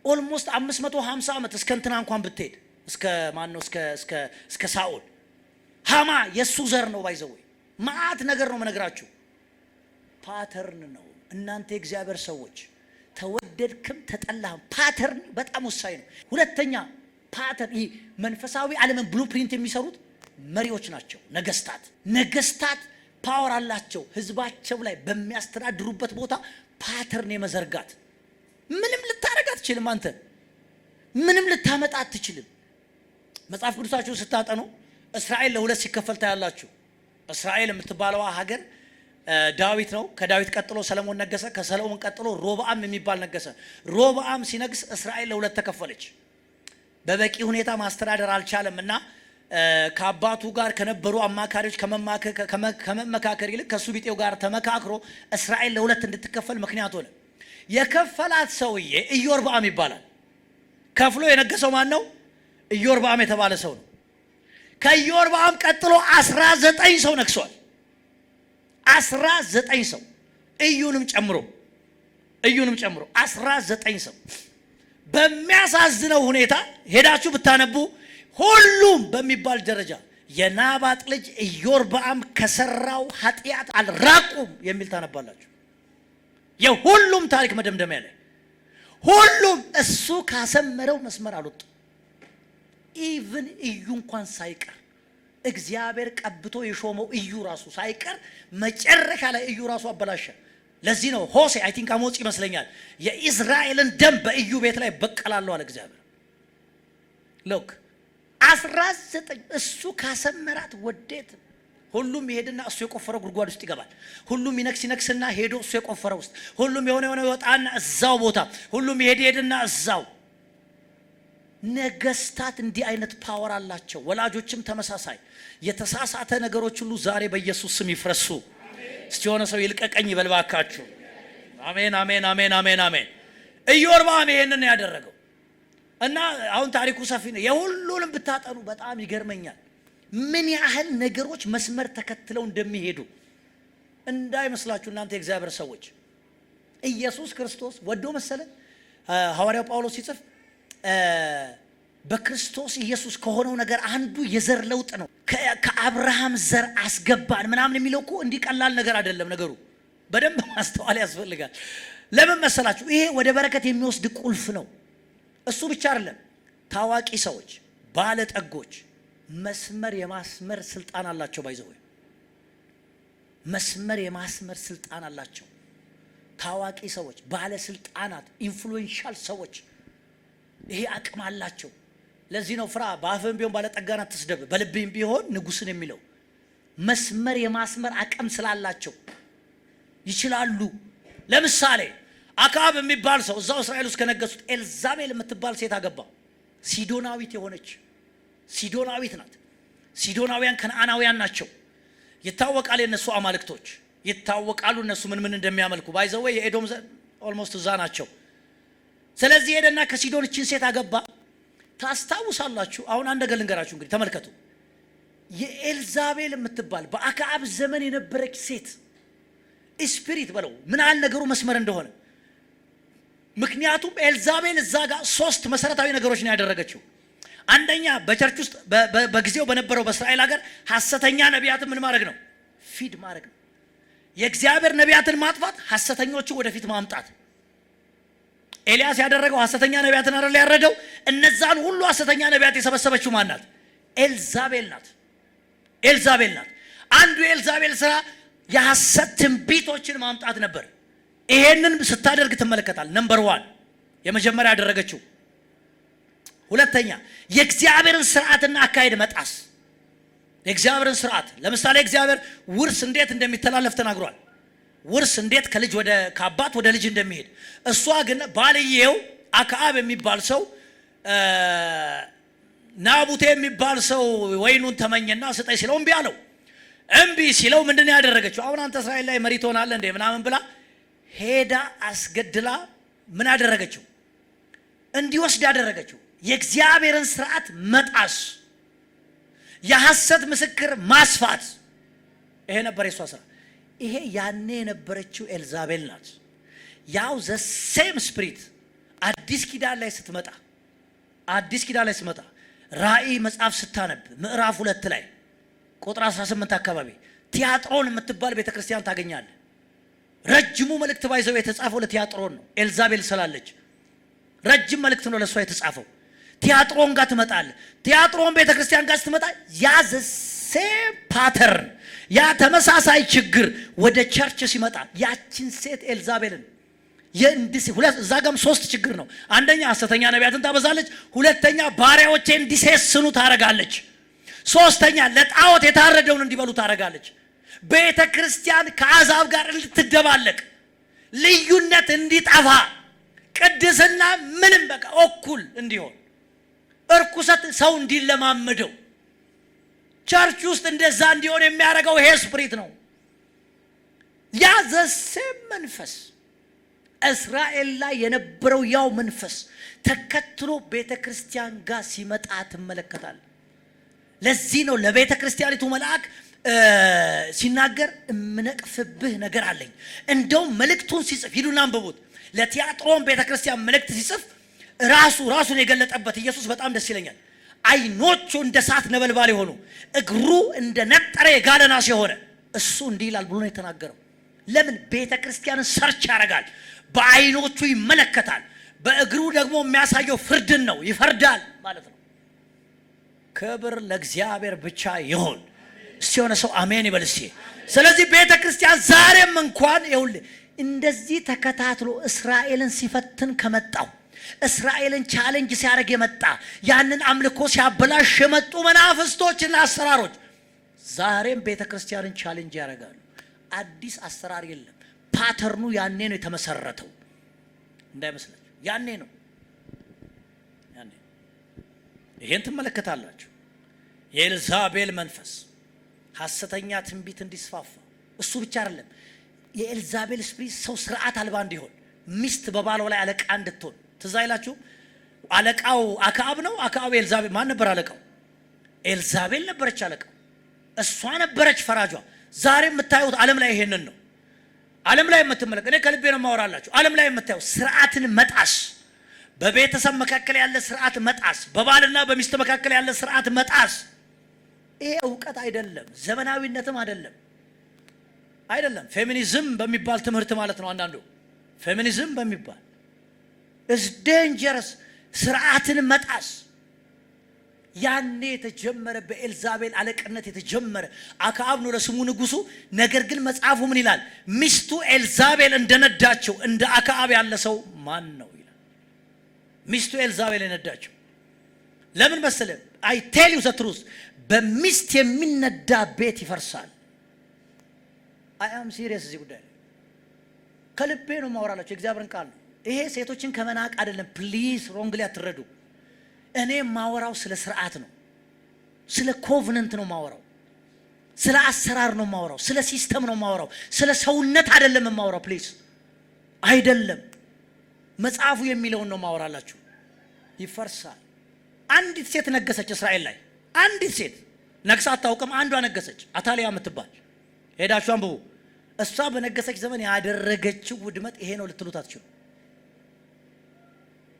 S1: ኦልሞስት 550 ዓመት እስከ እንትና እንኳን ብትሄድ እስከ ማን ነው እስከ ሳኦል ሃማ የሱ ዘር ነው። ባይዘው ማአት ነገር ነው መነግራችሁ። ፓተርን ነው። እናንተ የእግዚአብሔር ሰዎች ተወደድክም ተጠላህም ፓተርን በጣም ወሳኝ ነው። ሁለተኛ ፓተርን፣ ይሄ መንፈሳዊ ዓለምን ብሉፕሪንት የሚሰሩት መሪዎች ናቸው። ነገስታት ፓወር አላቸው። ህዝባቸው ላይ በሚያስተዳድሩበት ቦታ ፓተርን የመዘርጋት ምንም ልታረግ አትችልም። አንተ ምንም ልታመጣ አትችልም። መጽሐፍ ቅዱሳችሁን ስታጠኑ እስራኤል ለሁለት ሲከፈል ታያላችሁ። እስራኤል የምትባለው ሀገር ዳዊት ነው። ከዳዊት ቀጥሎ ሰለሞን ነገሰ። ከሰለሞን ቀጥሎ ሮብዓም የሚባል ነገሰ። ሮብዓም ሲነግስ እስራኤል ለሁለት ተከፈለች። በበቂ ሁኔታ ማስተዳደር አልቻለም እና ከአባቱ ጋር ከነበሩ አማካሪዎች ከመመካከር ይልቅ ከሱ ቢጤው ጋር ተመካክሮ እስራኤል ለሁለት እንድትከፈል ምክንያት ሆነ። የከፈላት ሰውዬ ኢዮርብዓም ይባላል። ከፍሎ የነገሰው ማን ነው? ኢዮርብዓም የተባለ ሰው ነው። ከኢዮርብዓም ቀጥሎ 19 ሰው ነግሷል። 19 ሰው እዩንም ጨምሮ 19 ሰው። በሚያሳዝነው ሁኔታ ሄዳችሁ ብታነቡ ሁሉም በሚባል ደረጃ የናባጥ ልጅ ኢዮርብዓም ከሰራው ኃጢአት አልራቁም የሚል ታነባላችሁ። የሁሉም ታሪክ መደምደሚያ ላይ ሁሉም እሱ ካሰመረው መስመር አልወጡም። ኢቭን እዩ እንኳን ሳይቀር እግዚአብሔር ቀብቶ የሾመው እዩ ራሱ ሳይቀር መጨረሻ ላይ እዩ ራሱ አበላሸ። ለዚህ ነው ሆሴ አይ ቲንክ አሞጽ ይመስለኛል የኢዝራኤልን ደም በእዩ ቤት ላይ በቀላለሁ አለ እግዚአብሔር። ሎክ 19 እሱ ካሰመራት ወዴት ሁሉም ይሄድና እሱ የቆፈረው ጉድጓድ ውስጥ ይገባል። ሁሉም ይነክስና ሄዶ እሱ የቆፈረው ውስጥ ሁሉም የሆነ ይወጣና እዛው ቦታ ሁሉም ይሄድና እዛው። ነገስታት እንዲህ አይነት ፓወር አላቸው። ወላጆችም ተመሳሳይ። የተሳሳተ ነገሮች ሁሉ ዛሬ በኢየሱስ ስም ይፍረሱ። እስቲ የሆነ ሰው ይልቀቀኝ ይበልባካችሁ። አሜን አሜን አሜን አሜን አሜን። ኢዮርብዓም ይሄንን ያደረገው እና አሁን ታሪኩ ሰፊ ነው። የሁሉንም ብታጠኑ በጣም ይገርመኛል ምን ያህል ነገሮች መስመር ተከትለው እንደሚሄዱ። እንዳይመስላችሁ እናንተ የእግዚአብሔር ሰዎች ኢየሱስ ክርስቶስ ወዶ መሰለ ሐዋርያው ጳውሎስ ሲጽፍ በክርስቶስ ኢየሱስ ከሆነው ነገር አንዱ የዘር ለውጥ ነው። ከአብርሃም ዘር አስገባን ምናምን የሚለው እኮ እንዲህ ቀላል ነገር አይደለም ነገሩ። በደንብ ማስተዋል ያስፈልጋል። ለምን መሰላችሁ? ይሄ ወደ በረከት የሚወስድ ቁልፍ ነው። እሱ ብቻ አይደለም። ታዋቂ ሰዎች፣ ባለጠጎች መስመር የማስመር ስልጣን አላቸው። ባይዘው መስመር የማስመር ስልጣን አላቸው። ታዋቂ ሰዎች፣ ባለስልጣናት፣ ኢንፍሉዌንሻል ሰዎች ይሄ አቅም አላቸው። ለዚህ ነው ፍራ፣ በአፍህም ቢሆን ባለጠጋን አትስደብ፣ በልብህም ቢሆን ንጉሥን የሚለው። መስመር የማስመር አቅም ስላላቸው ይችላሉ። ለምሳሌ አክዓብ የሚባል ሰው እዛው እስራኤል ውስጥ ከነገሱት ኤልዛቤል የምትባል ሴት አገባ። ሲዶናዊት የሆነች ሲዶናዊት ናት። ሲዶናውያን ከነዓናውያን ናቸው። ይታወቃል፣ የነሱ አማልክቶች ይታወቃሉ። እነሱ ምን እንደሚያመልኩ ባይዘው የኤዶም ኦልሞስት እዛ ናቸው። ስለዚህ ሄደና ከሲዶን እችን ሴት አገባ። ታስታውሳላችሁ? አሁን አንድ ነገር ልንገራችሁ። እንግዲህ ተመልከቱ። የኤልዛቤል የምትባል በአክዓብ ዘመን የነበረች ሴት ስፒሪት በለው ምን ያህል ነገሩ መስመር እንደሆነ። ምክንያቱም ኤልዛቤል እዛ ጋር 3 መሰረታዊ ነገሮች ነው ያደረገችው። አንደኛ በቸርች ውስጥ በጊዜው በነበረው በእስራኤል ሀገር ሐሰተኛ ነቢያትን ምን ማድረግ ነው? ፊድ ማድረግ ነው። የእግዚአብሔር ነቢያትን ማጥፋት፣ ሐሰተኞቹ ወደፊት ማምጣት። ኤልያስ ያደረገው ሐሰተኛ ነቢያትን አይደል ያረደው? እነዛን ሁሉ ሐሰተኛ ነቢያት የሰበሰበችው ማን ናት? ኤልዛቤል ናት። ኤልዛቤል ናት። አንዱ የኤልዛቤል ስራ የሐሰት ትንቢቶችን ማምጣት ነበር። ይሄንን ስታደርግ ትመለከታል። ነምበር 1 የመጀመሪያ ያደረገችው። ሁለተኛ የእግዚአብሔርን ስርዓትና አካሄድ መጣስ። የእግዚአብሔርን ስርዓት ለምሳሌ እግዚአብሔር ውርስ እንዴት እንደሚተላለፍ ተናግሯል። ውርስ እንዴት ከልጅ ወደ ከአባት ወደ ልጅ እንደሚሄድ። እሷ ግን ባልየው አክዓብ የሚባል ሰው ናቡቴ የሚባል ሰው ወይኑን ተመኘና ስጠኝ ሲለው እምቢ አለው። እምቢ ሲለው ምንድነው ያደረገችው? አሁን አንተ እስራኤል ላይ መሪ ትሆናለህ እንዴ ምናምን ብላ ሄዳ አስገድላ ምን አደረገችው? እንዲወስድ ያደረገችው። የእግዚአብሔርን ስርዓት መጣስ፣ የሐሰት ምስክር ማስፋት፣ ይሄ ነበር የሷ ስራ። ይሄ ያኔ የነበረችው ኤልዛቤል ናት። ያው ዘ ሴም ስፒሪት አዲስ ኪዳን ላይ ስትመጣ ራእይ መጽሐፍ ስታነብ ምዕራፍ 2 ላይ ቁጥር 18 አካባቢ ቲያጥሮን የምትባል ቤተክርስቲያን ታገኛለህ። ረጅሙ መልእክት ባይዘው የተጻፈው ለቲያጥሮን ነው። ኤልዛቤል ስላለች ረጅም መልእክት ነው ለሷ የተጻፈው። ቲያጥሮን ጋር ትመጣለህ። ቲያጥሮን ቤተክርስቲያን ጋር ስትመጣ ያ ዘ ሴም ፓተርን፣ ያ ተመሳሳይ ችግር ወደ ቸርች ሲመጣ ያችን ሴት ኤልዛቤልን እዛ ጋም 3 ችግር ነው። አንደኛ ሐሰተኛ ነቢያትን ታበዛለች። ሁለተኛ ባሪያዎቼ እንዲሴስኑ ታረጋለች። ሶስተኛ ለጣዖት የታረደውን እንዲበሉ ታረጋለች። ቤተ ክርስቲያን ከአሕዛብ ጋር እንድትደባለቅ፣ ልዩነት እንዲጠፋ፣ ቅድስና ምንም በቃ እኩል እንዲሆን፣ እርኩሰት ሰው እንዲለማመደው፣ ቸርች ውስጥ እንደዛ እንዲሆን የሚያደርገው ይሄ ስፕሪት ነው። ያ ዘሴም መንፈስ እስራኤል ላይ የነበረው ያው መንፈስ ተከትሎ ቤተ ክርስቲያን ጋር ሲመጣ ትመለከታል። ለዚህ ነው ለቤተ ክርስቲያኒቱ መልአክ ሲናገር እምነቅፍብህ ነገር አለኝ። እንደውም መልእክቱን ሲጽፍ ሂዱና አንብቡት። ለቲያጥሮን ቤተ ክርስቲያን መልእክት ሲጽፍ ራሱን የገለጠበት ኢየሱስ በጣም ደስ ይለኛል። አይኖቹ እንደ እሳት ነበልባል የሆኑ እግሩ እንደ ነጠረ የጋለ ናስ የሆነ እሱ እንዲህ ይላል ብሎ ነው የተናገረው። ለምን? ቤተ ክርስቲያንን ሰርች ያደርጋል። በአይኖቹ ይመለከታል። በእግሩ ደግሞ የሚያሳየው ፍርድን ነው፣ ይፈርዳል ማለት ነው። ክብር ለእግዚአብሔር ብቻ ይሁን። እስቲ የሆነ ሰው አሜን ይበል እስቲ። ስለዚህ ቤተ ክርስቲያን ዛሬም እንኳን ይኸውልህ እንደዚህ ተከታትሎ እስራኤልን ሲፈትን ከመጣው እስራኤልን ቻሌንጅ ሲያደርግ የመጣ ያንን አምልኮ ሲያበላሽ የመጡ መናፍስቶችና አሰራሮች ዛሬም ቤተ ክርስቲያንን ቻሌንጅ ያደርጋሉ። አዲስ አሰራር የለም። ፓተርኑ ያኔ ነው የተመሰረተው። እንዳይመስላችሁ ያኔ ነው። ይሄን ትመለከታላችሁ። የኤልዛቤል መንፈስ ሐሰተኛ ትንቢት እንዲስፋፋ፣ እሱ ብቻ አይደለም። የኤልዛቤል ስፒሪት ሰው ስርዓት አልባ እንዲሆን፣ ሚስት በባሏ ላይ አለቃ እንድትሆን። ትዝ አይላችሁ? አለቃው አክዓብ ነው። አክዓብ ኤልዛቤል ማን ነበር አለቃው? ኤልዛቤል ነበረች አለቃው። እሷ ነበረች ፈራጇ። ዛሬ የምታዩት ዓለም ላይ ይሄንን ነው። ዓለም ላይ የምትመለከቱ፣ እኔ ከልቤ ነው የማወራላችሁ። ዓለም ላይ የምታዩት ስርዓትን መጣስ፣ በቤተሰብ መካከል ያለ ስርዓት መጣስ፣ በባልና በሚስት መካከል ያለ ስርዓት መጣስ። ይሄ እውቀት አይደለም፣ ዘመናዊነትም አይደለም። አይደለም። ፌሚኒዝም በሚባል ትምህርት ማለት ነው። አንዳንዱ ፌሚኒዝም በሚባል is dangerous ስርዓትን መጣስ ያኔ የተጀመረ በኤልዛቤል አለቅነት የተጀመረ አክዓብ ነው ለስሙ ንጉሱ። ነገር ግን መጽሐፉ ምን ይላል? ሚስቱ ኤልዛቤል እንደነዳቸው እንደ አክዓብ ያለ ሰው ማን ነው ይላል። ሚስቱ ኤልዛቤል የነዳቸው ለምን መሰለ? I tell you the truth በሚስት የሚነዳ ቤት ይፈርሳል። I am serious እዚህ ጉዳይ ከልቤ ነው ማወራላችሁ። እግዚአብሔርን ቃል ነው ይሄ። ሴቶችን ከመናቅ አይደለም። ፕሊዝ ሮንግሊ አትረዱ። እኔ ማወራው ስለ ስርዓት ነው፣ ስለ ኮቨነንት ነው ማወራው፣ ስለ አሰራር ነው ማወራው፣ ስለ ሲስተም ነው ማወራው፣ ስለ ሰውነት አይደለም ማወራው። ፕሊዝ አይደለም። መጽሐፉ የሚለውን ነው ማወራላችሁ። ይፈርሳል። አንዲት ሴት ነገሰች እስራኤል ላይ። አንዲት ሴት ነግሳ አታውቅም። አንዷ ነገሰች፣ አታሊያ የምትባል ሄዳችሁ አንብቡ። እሷ በነገሰች ዘመን ያደረገችው ውድመት ይሄ ነው ልትሉት አትችሉ።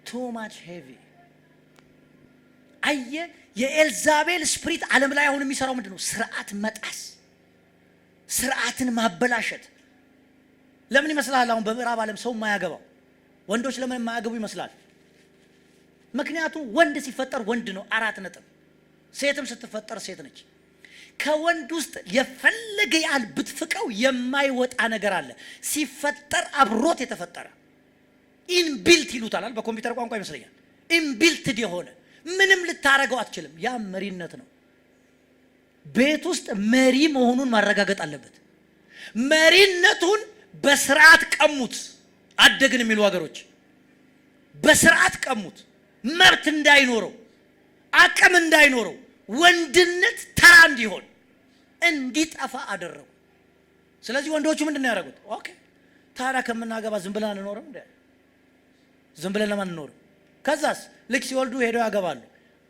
S1: too much heavy። አየ የኤልዛቤል ስፕሪት ዓለም ላይ አሁን የሚሰራው ምንድነው? ስርዓት መጣስ፣ ስርዓትን ማበላሸት። ለምን ይመስላል አሁን በምዕራብ ዓለም ሰው የማያገባው? ወንዶች ለምን የማያገቡ ይመስላል? ምክንያቱም ወንድ ሲፈጠር ወንድ ነው፣ 4 ነጥብ። ሴትም ስትፈጠር ሴት ነች። ከወንድ ውስጥ የፈለገ ያህል ብትፍቀው የማይወጣ ነገር አለ። ሲፈጠር አብሮት የተፈጠረ ኢንቢልት ይሉታል በኮምፒውተር ቋንቋ ይመስለኛል። ኢንቢልትድ የሆነ ምንም ልታረገው አትችልም። ያ መሪነት ነው። ቤት ውስጥ መሪ መሆኑን ማረጋገጥ አለበት። መሪነቱን በስርዓት ቀሙት። አደግን የሚሉ ሀገሮች በስርዓት ቀሙት። መብት እንዳይኖረው፣ አቅም እንዳይኖረው፣ ወንድነት ተራ እንዲሆን እንዲጠፋ አደረጉ። ስለዚህ ወንዶቹ ምንድነው ያደረጉት? ኦኬ ታዲያ ከምናገባ ዝም ብለን አንኖርም እንዴ? ዝም ብለን ለማን እንኖር? ከዛስ ልክ ሲወልዱ ሄደው ያገባሉ።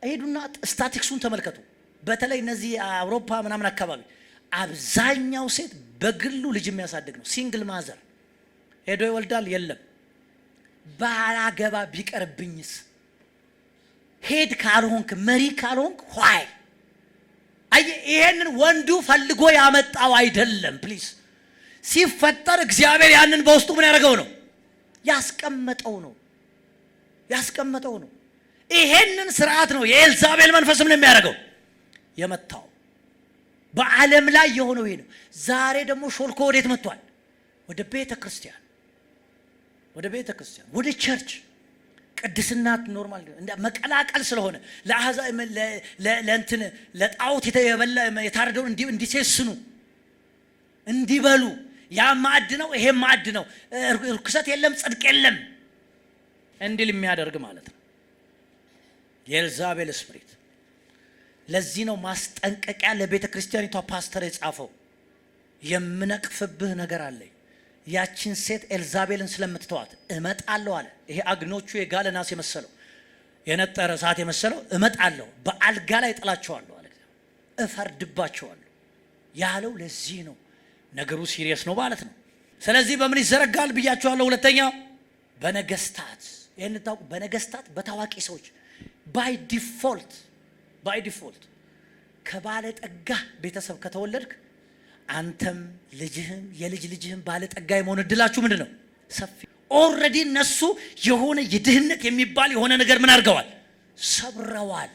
S1: ሄዱና ስታቲክሱን ተመልከቱ። በተለይ እነዚህ አውሮፓ ምናምን አካባቢ አብዛኛው ሴት በግሉ ልጅ የሚያሳድግ ነው። ሲንግል ማዘር ሄዶ ይወልዳል። የለም ባላገባ ቢቀርብኝስ? ሄድ ካልሆንክ መሪ ካልሆንክ ኋይ አይ ይሄንን ወንዱ ፈልጎ ያመጣው አይደለም። ፕሊዝ ሲፈጠር እግዚአብሔር ያንን በውስጡ ምን ያደርገው ነው? ያስቀመጠው ነው። ያስቀመጠው ነው። ይሄንን ስርዓት ነው የኤልዛቤል መንፈስ ምን የሚያደርገው? የመታው። በዓለም ላይ የሆነው ይሄ ነው። ዛሬ ደግሞ ሾልኮ ወዴት መጥቷል? ወደ ቤተ ክርስቲያን፣ ወደ ቤተ ክርስቲያን፣ ወደ ቸርች። ቅድስና ኖርማል እንደ መቀላቀል ስለሆነ ለአሕዛብ ለእንትን ለጣዖት የታረደውን እንዲሴስኑ እንዲበሉ ያ ማዕድ ነው ይሄ ማዕድ ነው፣ ርኩሰት የለም ጽድቅ የለም እንዲል የሚያደርግ ማለት ነው የኤልዛቤል ስፕሪት። ለዚህ ነው ማስጠንቀቂያ ለቤተ ክርስቲያኒቷ ፓስተር የጻፈው። የምነቅፍብህ ነገር አለኝ። ያችን ሴት ኤልዛቤልን ስለምትተዋት እመጣለሁ አለ። ይሄ አግኖቹ የጋለ ናስ የመሰለው የነጠረ ሰዓት የመሰለው እመጣለሁ፣ በአልጋ ላይ ጥላቸዋለሁ አለ። እፈርድባቸዋለሁ ያለው ለዚህ ነው። ነገሩ ሲሪየስ ነው ማለት ነው። ስለዚህ በምን ይዘረጋል ብያቸዋለሁ? ሁለተኛ በነገስታት። ይሄን ታውቁ፣ በነገስታት በታዋቂ ሰዎች ባይ ዲፎልት ከባለጠጋ ቤተሰብ ከተወለድክ አንተም ልጅህም የልጅ ልጅህም ባለጠጋ የመሆን እድላችሁ ምንድነው? ሰፊ። ኦልሬዲ እነሱ የሆነ የድህነት የሚባል የሆነ ነገር ምን አድርገዋል? ሰብረዋል።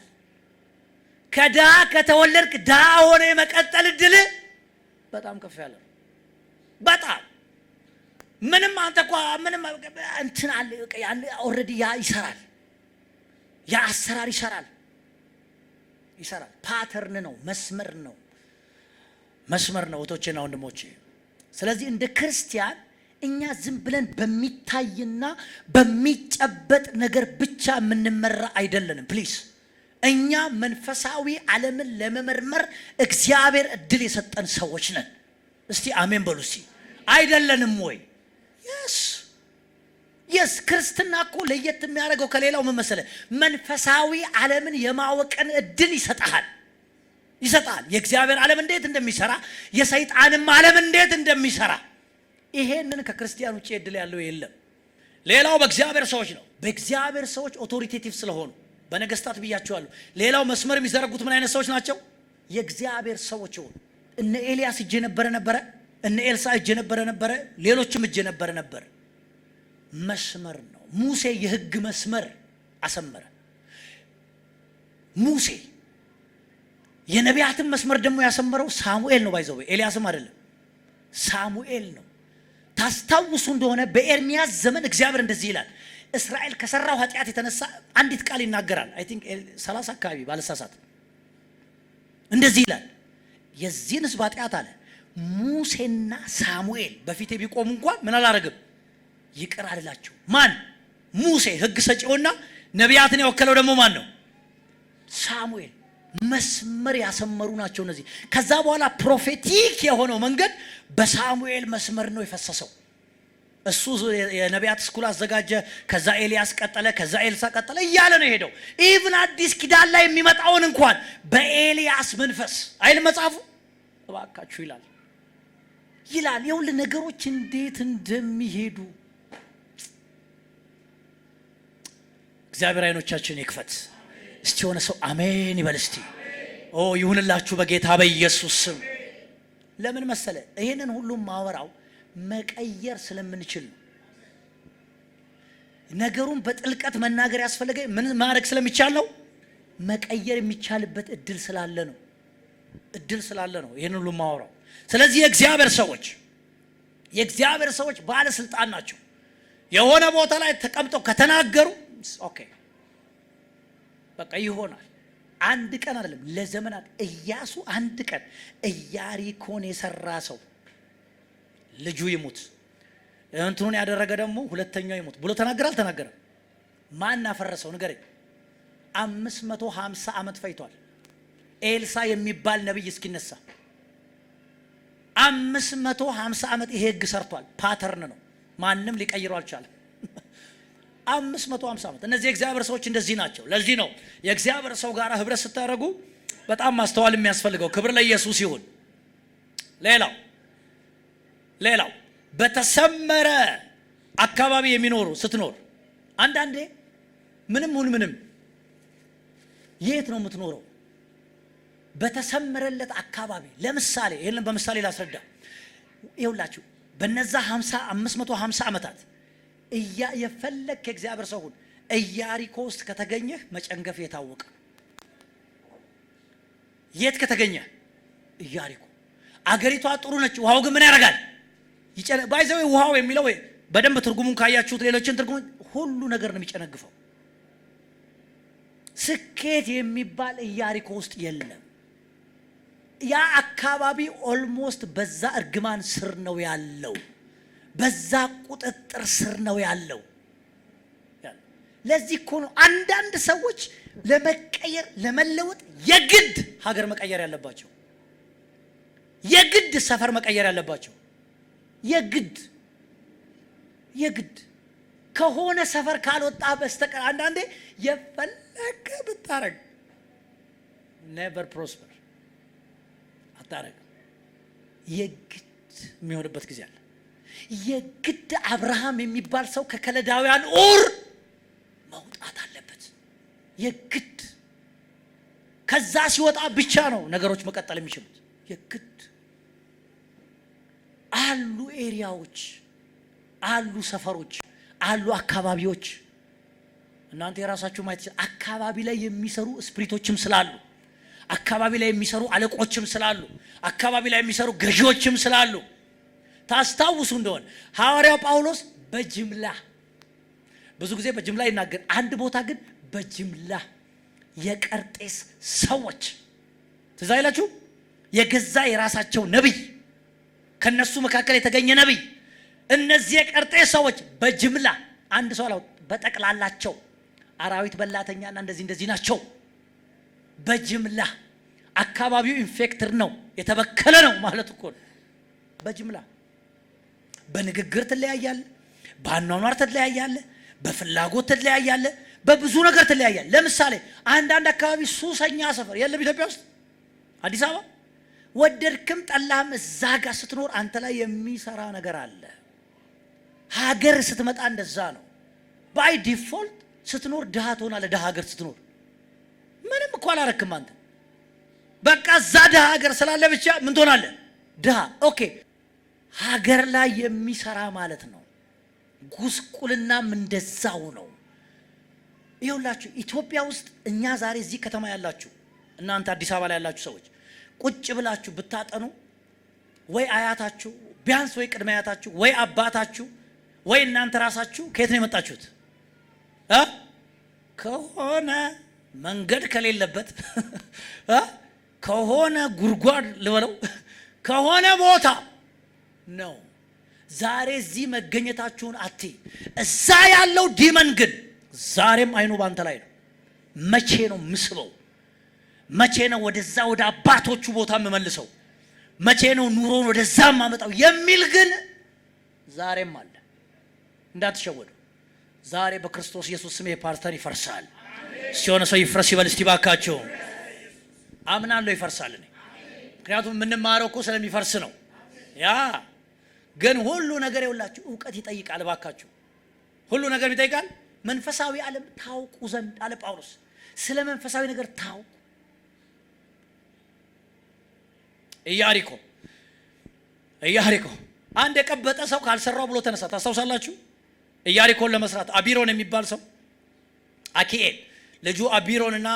S1: ከድሃ ከተወለድክ ድሃ ሆነ የመቀጠል እድል በጣም ከፍ ያለ ነው። በጣም ምንም አንተ እኮ ምንም እንትን አለ ያን ኦልሬዲ ያ ይሰራል። ያ አሰራር ይሰራል። ፓተርን ነው፣ መስመር ነው እህቶቼና ወንድሞቼ። ስለዚህ እንደ ክርስቲያን እኛ ዝም ብለን በሚታይና በሚጨበጥ ነገር ብቻ የምንመራ አይደለንም። ፕሊዝ እኛ መንፈሳዊ ዓለምን ለመመርመር እግዚአብሔር እድል የሰጠን ሰዎች ነን። እስቲ አሜን በሉ። እስቲ አይደለንም ወይ? የስ ክርስትና እኮ ለየት የሚያደርገው ከሌላው ምን መሰለህ? መንፈሳዊ ዓለምን የማወቅን እድል ይሰጣል። የእግዚአብሔር ዓለም እንዴት እንደሚሰራ፣ የሰይጣንም ዓለም እንዴት እንደሚሰራ። ይሄንን ከክርስቲያን ውጪ እድል ያለው የለም። ሌላው በእግዚአብሔር ሰዎች ነው። በእግዚአብሔር ሰዎች ኦቶሪቴቲቭ ስለሆኑ በነገስታት ብያቸዋለሁ። ሌላው መስመር የሚዘረጉት ምን አይነት ሰዎች ናቸው? የእግዚአብሔር ሰዎች ሆኑ። እነ ኤልያስ እጄ ነበረ እነ ኤልሳ እጅ ነበረ፣ ሌሎችም እጅ ነበር። መስመር ነው። ሙሴ የሕግ መስመር አሰመረ። ሙሴ የነቢያትን መስመር ደግሞ ያሰመረው ሳሙኤል ነው። ባይዘው ኤልያስም አይደለም፣ ሳሙኤል ነው። ታስታውሱ እንደሆነ በኤርሚያስ ዘመን እግዚአብሔር እንደዚህ ይላል፣ እስራኤል ከሰራው ኃጢአት የተነሳ አንዲት ቃል ይናገራል። አይ ቲንክ 30 አካባቢ ባለሳሳት እንደዚህ ይላል፣ የዚህን ሕዝብ ኃጢአት አለ ሙሴና ሳሙኤል በፊቴ ቢቆሙ እንኳን ምን አላረግም፣ ይቅር አልላቸው። ማን? ሙሴ ሕግ ሰጪውና ነቢያትን የወከለው ደግሞ ማን ነው? ሳሙኤል። መስመር ያሰመሩ ናቸው እነዚህ። ከዛ በኋላ ፕሮፌቲክ የሆነው መንገድ በሳሙኤል መስመር ነው የፈሰሰው። እሱ የነቢያት ስኩል አዘጋጀ፣ ከዛ ኤልያስ ቀጠለ፣ ከዛ ኤልሳ ቀጠለ እያለ ነው የሄደው። ኢቭን አዲስ ኪዳን ላይ የሚመጣውን እንኳን በኤልያስ መንፈስ አይል መጽሐፉ እባካችሁ ይላል። ይኸውልህ ነገሮች እንዴት እንደሚሄዱ እግዚአብሔር አይኖቻችን ይክፈት። እስቲ የሆነ ሰው አሜን ይበል እስቲ። ይሁንላችሁ በጌታ በኢየሱስ ስም። ለምን መሰለ ይሄንን ሁሉም ማወራው መቀየር ስለምንችል ነው። ነገሩን በጥልቀት መናገር ያስፈልገ ምን ማድረግ ስለሚቻል ነው። መቀየር የሚቻልበት እድል ስላለ ነው ይሄንን ሁሉ ማወራው። ስለዚህ የእግዚአብሔር ሰዎች ባለስልጣን ናቸው። የሆነ ቦታ ላይ ተቀምጠው ከተናገሩ ኦኬ በቃ ይሆናል። አንድ ቀን አይደለም ለዘመናት ኢያሱ አንድ ቀን ኢያሪኮን የሰራ ሰው ልጁ ይሙት እንትኑን ያደረገ ደግሞ ሁለተኛው ይሙት ብሎ አልተናገረም? ማን አፈረሰው ንገረኝ። 550 ዓመት ፈይቷል ኤልሳ የሚባል ነብይ እስኪነሳ 550 ዓመት ይሄ ህግ ሰርቷል። ፓተርን ነው፣ ማንም ሊቀይረው አልቻለም። 550 ዓመት። እነዚህ የእግዚአብሔር ሰዎች እንደዚህ ናቸው። ለዚህ ነው የእግዚአብሔር ሰው ጋር ህብረት ስታደርጉ በጣም ማስተዋል የሚያስፈልገው። ክብር ለኢየሱስ ይሁን። ሌላው በተሰመረ አካባቢ ስትኖር አንዳንዴ ምንም የት ነው የምትኖረው? በተሰመረለት አካባቢ። ለምሳሌ ይሄንን በምሳሌ ላስረዳ። ይኸውላችሁ በነዛ 550 ዓመታት የፈለግ ከእግዚአብሔር ሰው ሁን ኢያሪኮ ውስጥ ከተገኘህ መጨንገፍ የታወቀ። የት ከተገኘህ? ኢያሪኮ። አገሪቷ ጥሩ ነች፣ ውሃው ግን ምን ያደርጋል? ባይዘው ውሃው የሚለው በደንብ ትርጉሙን ካያችሁት ሌሎችን ትርጉም ሁሉ ነገር ነው የሚጨነግፈው። ስኬት የሚባል ኢያሪኮ ውስጥ የለም። ያ አካባቢ ኦልሞስት በዛ እርግማን ስር ነው ያለው፣ በዛ ቁጥጥር ስር ነው ያለው። ለዚህ እኮ ነው አንዳንድ ሰዎች ለመቀየር ለመለወጥ የግድ ሀገር መቀየር ያለባቸው፣ የግድ ሰፈር መቀየር ያለባቸው። የግድ ከሆነ ሰፈር ካልወጣ በስተቀር አንዳንዴ የፈለገ ብታረግ never prosper አታረግ። የግድ የሚሆንበት ጊዜ አለ። የግድ አብርሃም የሚባል ሰው ከከለዳውያን ኡር መውጣት አለበት። የግድ ከዛ ሲወጣ ብቻ ነው ነገሮች መቀጠል የሚችሉት። የግድ አሉ ኤሪያዎች፣ አሉ ሰፈሮች፣ አሉ አካባቢዎች። እናንተ የራሳችሁ ማየት አካባቢ ላይ የሚሰሩ ስፒሪቶችም ስላሉ፣ አካባቢ ላይ የሚሰሩ አለቆችም ስላሉ፣ አካባቢ ላይ የሚሰሩ ገዢዎችም ስላሉ ታስታውሱ እንደሆነ ሐዋርያው ጳውሎስ በጅምላ ብዙ ጊዜ በጅምላ ይናገር። አንድ ቦታ ግን በጅምላ የቀርጤስ ሰዎች ትዝ አይላችሁ? የገዛ የራሳቸው ነብይ፣ ከነሱ መካከል የተገኘ ነብይ። እነዚህ የቀርጤስ ሰዎች በጅምላ አንድ ሰው አላው በጠቅላላቸው አራዊት በላተኛና እንደዚህ ናቸው። በጅምላ አካባቢው ኢንፌክትድ ነው፣ የተበከለ ነው ማለት እኮ ነው። በጅምላ በንግግር ትለያያለ፣ በአኗኗር ትለያያለ፣ በፍላጎት ትለያያለ፣ በብዙ ነገር ትለያያለ። ለምሳሌ አንዳንድ አካባቢ ሱሰኛ ሰፈር የለም ኢትዮጵያ ውስጥ አዲስ አበባ። ወደድክም ጠላህም እዛ ጋር ስትኖር አንተ ላይ የሚሰራ ነገር አለ። ሀገር ስትመጣ እንደዛ ነው። ባይ ዲፎልት ስትኖር ድሃ ትሆናለህ። ድሃ ሀገር ስትኖር ምንም እኮ አላረክም አንተ። በቃ እዛ ድሃ ሀገር ስላለ ብቻ ምን ትሆናለህ? ድሃ። ኦኬ ሀገር ላይ የሚሰራ ማለት ነው። ጉስቁልናም እንደዛው ነው። ይኸውላችሁ ኢትዮጵያ ውስጥ እኛ ዛሬ እዚህ ከተማ ያላችሁ እናንተ አዲስ አበባ ላይ ያላችሁ ሰዎች ቁጭ ብላችሁ ብታጠኑ ወይ አያታችሁ ቢያንስ ወይ ቅድመ አያታችሁ ወይ አባታችሁ ወይ እናንተ ራሳችሁ ከየት ነው የመጣችሁት? ከሆነ መንገድ ከሌለበት ከሆነ ጉድጓድ ልበለው ከሆነ ቦታ ነው። ዛሬ እዚህ መገኘታችሁን አትይ። እዛ ያለው ዲመን ግን ዛሬም አይኑ ባንተ ላይ ነው። መቼ ነው ምስበው? መቼ ነው ወደዛ ወደ አባቶቹ ቦታ የምመልሰው? መቼ ነው ኑሮን ወደዛ ማመጣው የሚል ግን ዛሬም አለ። እንዳትሸወዱ። ዛሬ በክርስቶስ ኢየሱስ ስም የፓርተን ይፈርሳል። ሲሆነ ሰው ይፍረስ ይበል እስቲ ባካችሁ። አምናለሁ ይፈርሳል። እኔ ምክንያቱም የምንማረው እኮ ስለሚፈርስ ነው። ያ ግን ሁሉ ነገር ይውላችሁ ዕውቀት ይጠይቃል። ባካችሁ ሁሉ ነገር ይጠይቃል። መንፈሳዊ ዓለም ታውቁ ዘንድ አለ ጳውሎስ። ስለ መንፈሳዊ ነገር ታውቁ። ኢያሪኮ አንድ የቀበጠ ሰው ካልሰራው ብሎ ተነሳ። ታስታውሳላችሁ? ኢያሪኮን ለመስራት አቢሮን የሚባል ሰው አኪኤል ልጁ አቢሮንና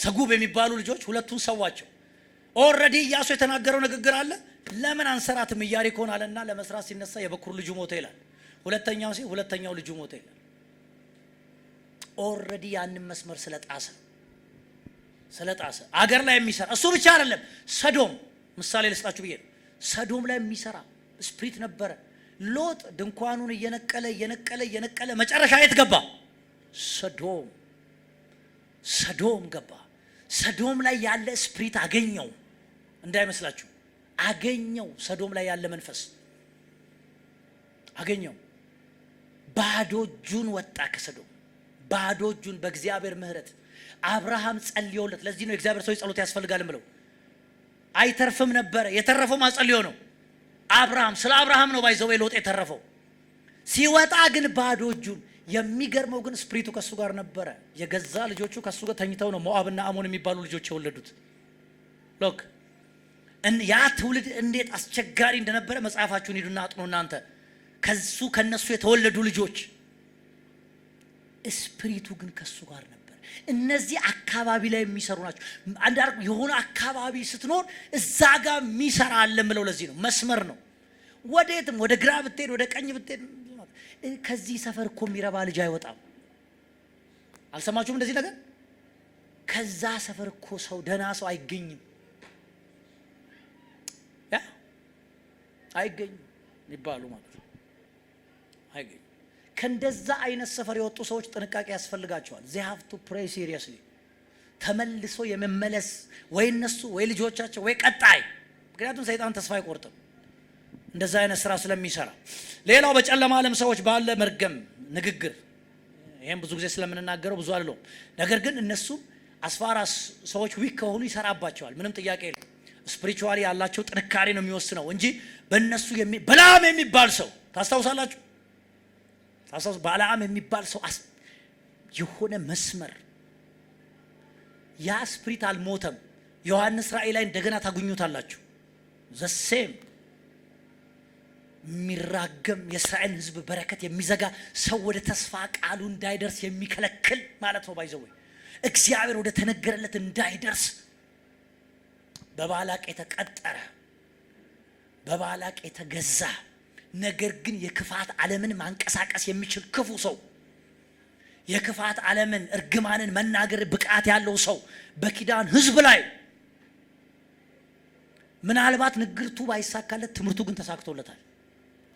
S1: ሰጉብ የሚባሉ ልጆች ሁለቱን ሰዋቸው። ኦልሬዲ ኢያሱ የተናገረው ንግግር አለ። ለምን አንሰራትም ኢያሪኮን አለና ለመስራት ሲነሳ የበኩር ልጁ ሞተ ይላል። ሁለተኛው ልጁ ሞተ ይላል። ኦልሬዲ ያንን መስመር ስለጣሰ አገር ላይ የሚሰራ እሱ ብቻ አይደለም። ሰዶም ምሳሌ ልስጣችሁ ብዬ ነው። ሰዶም ላይ የሚሰራ ስፕሪት ነበረ። ሎጥ ድንኳኑን እየነቀለ መጨረሻ የት ገባ? ሰዶም ገባ። ሰዶም ላይ ያለ ስፕሪት አገኘው። እንዳይመስላችሁ አገኘው። ሰዶም ላይ ያለ መንፈስ አገኘው። ባዶ እጁን ወጣ ከሰዶም። ባዶ እጁን በእግዚአብሔር ምሕረት አብርሃም ጸልዮለት። ለዚህ ነው የእግዚአብሔር ሰው ጸሎት ያስፈልጋል ብለው አይተርፍም ነበረ። የተረፈው ማጸልዮ ነው። ስለ አብርሃም ነው ባይዘው ሎጥ የተረፈው። ሲወጣ ግን ባዶ እጁን። የሚገርመው ግን ስፕሪቱ ከሱ ጋር ነበረ። የገዛ ልጆቹ ከሱ ጋር ተኝተው ነው ሞዓብና አሞን የሚባሉ ልጆች የወለዱት። ሎክ ያ ትውልድ እንዴት አስቸጋሪ እንደነበረ መጽሐፋችሁን ሂዱና አጥኑ እናንተ። ከነሱ የተወለዱ ልጆች ስፕሪቱ ግን ከሱ ጋር ነበር። እነዚህ አካባቢ ላይ የሚሰሩ ናቸው። አንዳርኩ የሆነ አካባቢ ስትኖር እዛ ጋር የሚሰራ አለ ምለው ለዚህ ነው። መስመር ነው። ወዴትም ወደ ግራ ብትሄድ ወደ ቀኝ ብትሄድ ከዚህ ሰፈር እኮ የሚረባ ልጅ አይወጣም። አልሰማችሁም እንደዚህ ነገር? ከዛ ሰፈር እኮ ሰው ደህና ሰው አይገኝም። አይገኝም ይባሉ ማለት ነው። አይገኝም። ከእንደዛ አይነት ሰፈር የወጡ ሰዎች ጥንቃቄ ያስፈልጋቸዋል። they have to pray seriously። ተመልሶ የመመለስ ወይ እነሱ ወይ ልጆቻቸው ወይ ቀጣይ። ምክንያቱም ሰይጣን ተስፋ አይቆርጥም እንደዛ አይነት ስራ ስለሚሰራ። ሌላው በጨለማ ዓለም ሰዎች ባለ መርገም ንግግር፣ ይሄን ብዙ ጊዜ ስለምንናገረው ብዙ አይደለም። ነገር ግን እነሱ አስፋራስ ሰዎች ዊክ ከሆኑ ይሰራባቸዋል። ምንም ጥያቄ የለም። ስፒሪቹዋሊ ያላቸው ጥንካሬ ነው የሚወስነው እንጂ በእነሱ በለዓም የሚባል ሰው ታስታውሳላችሁ? በለዓም የሚባል ሰው የሆነ መስመር ያ ስፒሪት አልሞተም። ዮሐንስ ራእይ ላይ እንደገና ታገኙታላችሁ። ዘሴም የሚራገም የእስራኤል ሕዝብ በረከት የሚዘጋ ሰው ወደ ተስፋ ቃሉ እንዳይደርስ የሚከለክል ማለት ነው። ባይዘው እግዚአብሔር ወደ ተነገረለት እንዳይደርስ በባላቅ የተቀጠረ በባላቅ የተገዛ ነገር ግን የክፋት ዓለምን ማንቀሳቀስ የሚችል ክፉ ሰው፣ የክፋት ዓለምን እርግማንን መናገር ብቃት ያለው ሰው በኪዳን ሕዝብ ላይ ምናልባት ንግርቱ ባይሳካለት ትምህርቱ ግን ተሳክቶለታል።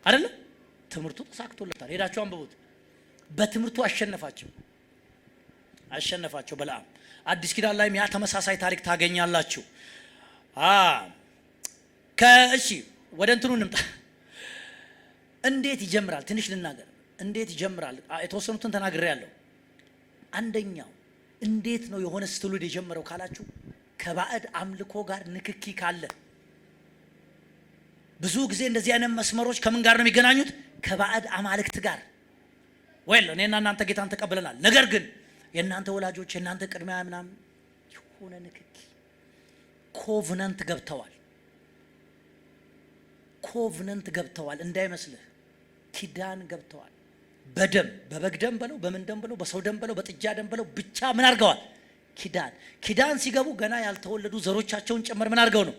S1: አይደለም? ትምህርቱ ተሳክቶለታል። ሄዳችሁ አንብቡት። በትምህርቱ አሸነፋቸው በለዓም። አዲስ ኪዳን ላይ ያ ተመሳሳይ ታሪክ ታገኛላችሁ። እሺ ወደ እንትኑ እንምጣ። እንዴት ይጀምራል? ትንሽ ልናገር። እንዴት ይጀምራል? የተወሰኑትን ተናግሬያለሁ። አንደኛው እንዴት ነው የሆነ ትውልድ የጀመረው ካላችሁ ከባዕድ አምልኮ ጋር ንክኪ ካለ። ብዙ ጊዜ እንደዚህ አይነት መስመሮች ከምን ጋር ነው የሚገናኙት? ከባዕድ አማልክት ጋር። እኔና እናንተ ጌታን ተቀብለናል። ነገር ግን የእናንተ ወላጆች የእናንተ ቅድሚያ ምናምን የሆነ ንክኪ ኮቨናንት ገብተዋል። ኮቨነንት ገብተዋል እንዳይመስልህ፣ ኪዳን ገብተዋል። በደም በበግ ደም በለው በምን ደም በለው በሰው ደም በለው በጥጃ ደም በለው ብቻ ምን አድርገዋል? ኪዳን ሲገቡ ገና ያልተወለዱ ዘሮቻቸውን ጭምር ምን አድርገው ነው?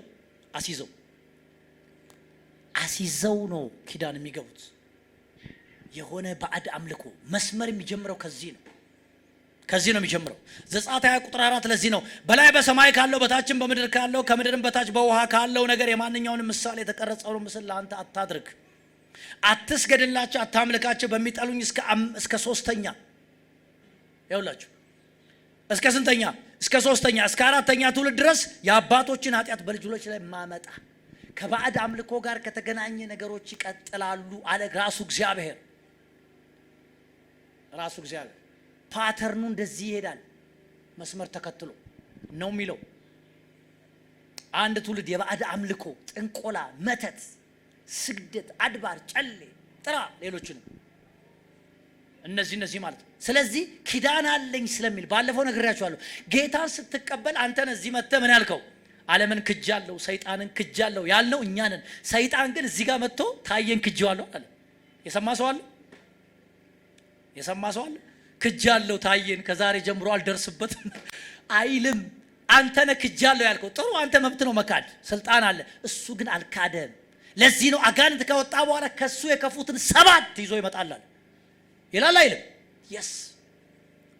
S1: አሲዘው ነው ኪዳን የሚገቡት። የሆነ ባዕድ አምልኮ መስመር የሚጀምረው ከዚህ ነው የሚጀምረው። ዘጸአት 20 ቁጥር 4 ለዚህ ነው በላይ በሰማይ ካለው በታችም በምድር ካለው ከምድርም በታች በውሃ ካለው ነገር የማንኛውንም ምሳሌ የተቀረጸውን ምስል ለአንተ አታድርግ፣ አትስገድላቸው፣ አታምልካቸው። በሚጠሉኝ እስከ ሶስተኛ ይውላችሁ እስከ ስንተኛ? እስከ ሶስተኛ እስከ አራተኛ ትውልድ ድረስ የአባቶችን ኃጢአት በልጆች ላይ ማመጣ ከባዕድ አምልኮ ጋር ከተገናኘ ነገሮች ይቀጥላሉ አለ ራሱ እግዚአብሔር። ፓተርኑ እንደዚህ ይሄዳል፣ መስመር ተከትሎ ነው የሚለው። አንድ ትውልድ የባዕድ አምልኮ፣ ጥንቆላ፣ መተት፣ ስግደት፣ አድባር፣ ጨሌ፣ ጥራ፣ ሌሎችንም እነዚህ ማለት ነው። ስለዚህ ኪዳን አለኝ ስለሚል ባለፈው ነግሬያችኋለሁ። ጌታን ስትቀበል አንተ እዚህ መጥተህ ምን ያልከው? ዓለምን ክጃለሁ፣ ሰይጣንን ክጃለሁ ያልነው እኛ ነን። ሰይጣን ግን እዚህ ጋር መጥቶ ታየን ክጄዋለሁ አለ። የሰማ ሰው አለ? ክጃለሁ ታየን፣ ከዛሬ ጀምሮ አልደርስበትም አይልም። አንተ ነህ ክጃለሁ ያልከው። ጥሩ፣ አንተ መብት ነው መካድ፣ ስልጣን አለ። እሱ ግን አልካደም። ለዚህ ነው አጋንንት ከወጣ በኋላ ከሱ የከፉትን 7 ይዞ ይመጣል ይላል አይልም? የስ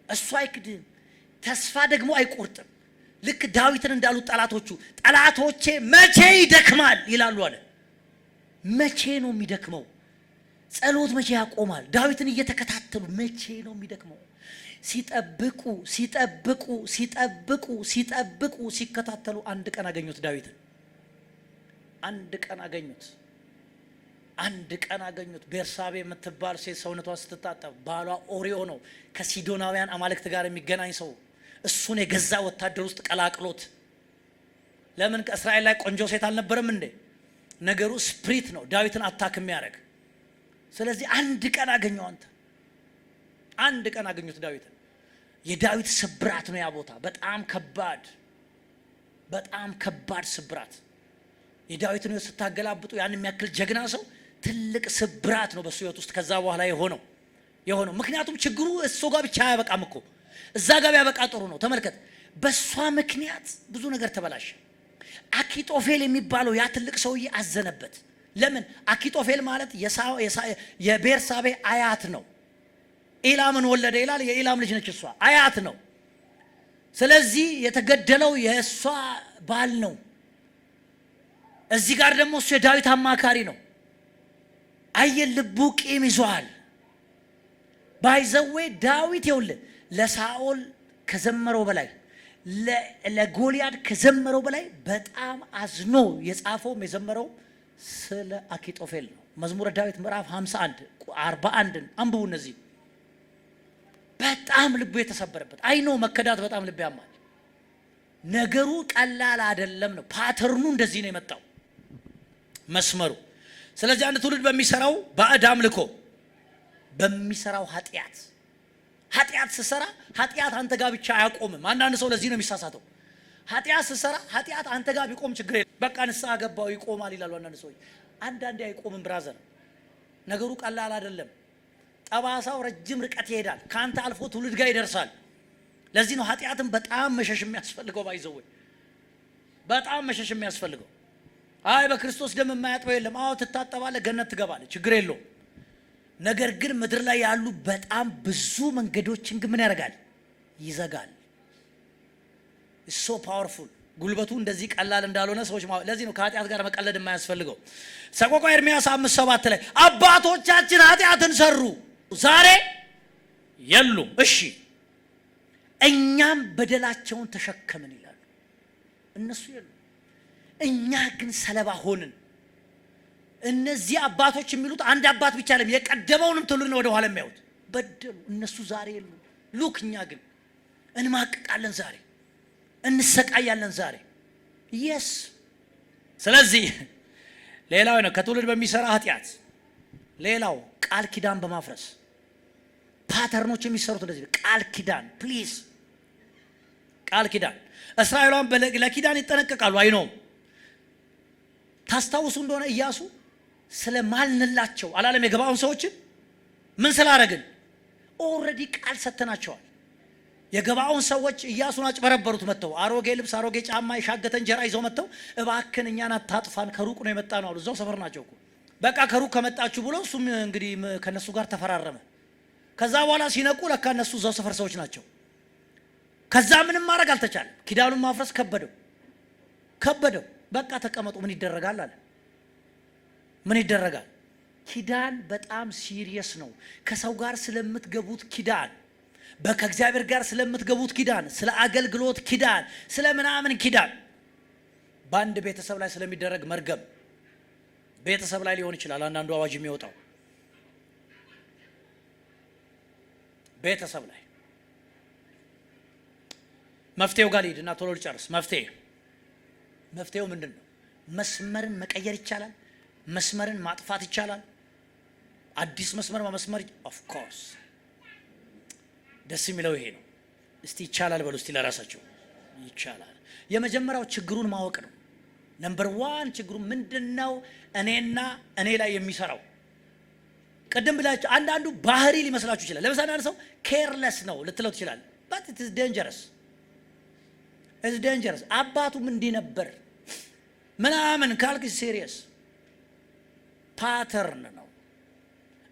S1: እሱ አይክድም፣ ተስፋ ደግሞ አይቆርጥም። ልክ ዳዊትን እንዳሉት ጠላቶቼ መቼ ይደክማል ይላሉ አለ። መቼ ነው የሚደክመው? ጸሎት መቼ ያቆማል? ዳዊትን እየተከታተሉ መቼ ነው የሚደክመው? ሲጠብቁ ሲከታተሉ አንድ ቀን አገኙት። ዳዊትን አንድ ቀን አገኙት። ቤርሳቤ የምትባል ሴት ሰውነቷን ስትታጠብ ባሏ ኦሪዮ ነው፣ ከሲዶናውያን አማልክት ጋር የሚገናኝ ሰው። እሱን የገዛ ወታደር ውስጥ ቀላቅሎት። ለምን? ከእስራኤል ላይ ቆንጆ ሴት አልነበረም እንዴ? ነገሩ ስፕሪት ነው፣ ዳዊትን አታክ የሚያደርግ። ስለዚህ አንድ ቀን አገኙት ዳዊትን። የዳዊት ስብራት ነው ያ ቦታ። በጣም ከባድ ስብራት። የዳዊትን ሕይወት ስታገላብጡ ያን የሚያክል ጀግና ሰው ትልቅ ስብራት ነው በሱ ሕይወት ውስጥ ከዛ በኋላ የሆነው። ምክንያቱም ችግሩ እሱ ጋር ብቻ አያበቃም እኮ፣ እዛ ጋር ያበቃ ጥሩ ነው። ተመልከት፣ በሷ ምክንያት ብዙ ነገር ተበላሸ። አኪጦፌል የሚባለው ያ ትልቅ ሰውዬ አዘነበት። ለምን? አኪጦፌል ማለት የቤርሳቤ አያት ነው። ኤላምን ወለደ ይላል። የኤላም ልጅ ነች እሷ፣ አያት ነው። ስለዚህ የተገደለው የእሷ ባል ነው። እዚህ ጋር ደግሞ እሱ የዳዊት አማካሪ ነው። አየን፣ ልቡ ቂም ይዟል። ባይዘዌ ዳዊት ይኸውልህ ለሳኦል ከዘመረው በላይ ለጎልያድ ከዘመረው በላይ በጣም አዝኖ የጻፈውም የዘመረው ስለ አኪጦፌል ነው። መዝሙረ ዳዊት ምዕራፍ 51 41 አንብቡ። እነዚህ በጣም ልቡ የተሰበረበት አይኖ መከዳት በጣም ልብ ያማል። ነገሩ ቀላል አይደለም ነው። ፓተርኑ እንደዚህ ነው የመጣው መስመሩ። ስለዚህ አንድ ትውልድ በሚሰራው ባዕድ አምልኮ በሚሰራው ኃጢአት ስሰራ ኃጢአት አንተ ጋር ብቻ አያቆምም። አንዳንድ ሰው ለዚህ ነው የሚሳሳተው። ኃጢአት ስሰራ ኃጢአት አንተ ጋር ቢቆም ችግር የለም፣ በቃ ንስሐ ገባው ይቆማል ይላሉ አንዳንድ ሰዎች። አንዳንዴ አይቆምም ብራዘር፣ ነገሩ ቀላል አይደለም። ጠባሳው ረጅም ርቀት ይሄዳል፣ ካንተ አልፎ ትውልድ ጋር ይደርሳል። ለዚህ ነው ኃጢአትን በጣም መሸሽ የሚያስፈልገው። ባይዘው በጣም መሸሽ የሚያስፈልገው። አይ በክርስቶስ ደም የማያጥበው የለም። አዎ ትታጠባለህ፣ ገነት ትገባለህ፣ ችግር የለውም። ነገር ግን ምድር ላይ ያሉ በጣም ብዙ መንገዶችን ግን ምን ያደርጋል? ይዘጋል። ሶ ፓወርፉል። ጉልበቱ እንደዚህ ቀላል እንዳልሆነ ሰዎች ለዚህ ነው ከኃጢአት ጋር መቀለድ የማያስፈልገው። ሰቆቃወ ኤርምያስ 5:7 ላይ አባቶቻችን ኃጢአትን ሰሩ ዛሬ የሉም፣ እሺ እኛም በደላቸውን ተሸከምን ይላሉ። እነሱ የሉም፣ እኛ ግን ሰለባ ሆንን። እነዚህ አባቶች የሚሉት አንድ አባት ብቻ አይደለም፣ የቀደመውንም ትውልድ ነው ወደ ኋላ የሚያዩት። በደሉ፣ እነሱ ዛሬ የሉ። ሉክ እኛ ግን እንማቅቃለን ዛሬ፣ እንሰቃያለን ዛሬ። የስ ስለዚህ ሌላው ነው ከትውልድ በሚሰራ ኃጢአት፣ ሌላው ቃል ኪዳን በማፍረስ ፓተርኖች የሚሰሩት እንደዚህ ቃል ኪዳን። ፕሊዝ ቃል ኪዳን እስራኤላውያን ለኪዳን ይጠነቀቃሉ። አይኖም ታስታውሱ እንደሆነ ኢያሱ ስለማልንላቸው አላለም። የገባውን ሰዎችን ምን ስላደረግን ኦልሬዲ ቃል ሰተናቸዋል። የገባውን ሰዎች ኢያሱን አጭበረበሩት። መተው አሮጌ ልብስ አሮጌ ጫማ የሻገተ እንጀራ ይዘው መተው እባክን እኛን አታጥፋን ከሩቅ ነው የመጣ ነው አሉ። እዛው ሰፈር ናቸው እኮ በቃ ከሩቅ ከመጣችሁ ብሎ እሱም እንግዲህ ከነሱ ጋር ተፈራረመ። ከዛ በኋላ ሲነቁ ለካ እነሱ እዛው ሰፈር ሰዎች ናቸው። ከዛ ምንም ማድረግ አልተቻለም። ኪዳኑን ማፍረስ ከበደው። በቃ ተቀመጡ ምን ይደረጋል አለ። ምን ይደረጋል? ኪዳን በጣም ሲሪየስ ነው። ከሰው ጋር ስለምትገቡት ኪዳን፣ ከእግዚአብሔር ጋር ስለምትገቡት ኪዳን፣ ስለ አገልግሎት ኪዳን፣ ስለ ምናምን ኪዳን፣ በአንድ ቤተሰብ ላይ ስለሚደረግ መርገም ቤተሰብ ላይ ሊሆን ይችላል። አንዳንዱ አዋጅ የሚወጣው ቤተሰብ ላይ መፍትሄው ጋር ሊሄድና ቶሎ ልጨርስ። መፍትሄው ምንድን ነው? መስመርን መቀየር ይቻላል። መስመርን ማጥፋት ይቻላል። አዲስ መስመር ማመስመር ኦፍ ኮርስ ደስ የሚለው ይሄ ነው። እስቲ ይቻላል በሉ እስቲ ለራሳችሁ ይቻላል። የመጀመሪያው ችግሩን ማወቅ ነው። ነምበር 1 ችግሩ ምንድነው? እኔና እኔ ላይ የሚሰራው ቀደም ብላችሁ አንዳንዱ ባህሪ ሊመስላችሁ ይችላል። ለምሳሌ አንድ ሰው ኬርለስ ነው ልትለው ትችላል። but it is dangerous አባቱም እንዲህ ነበር ምናምን ካልክ ሲሪየስ ፓተርን ነው።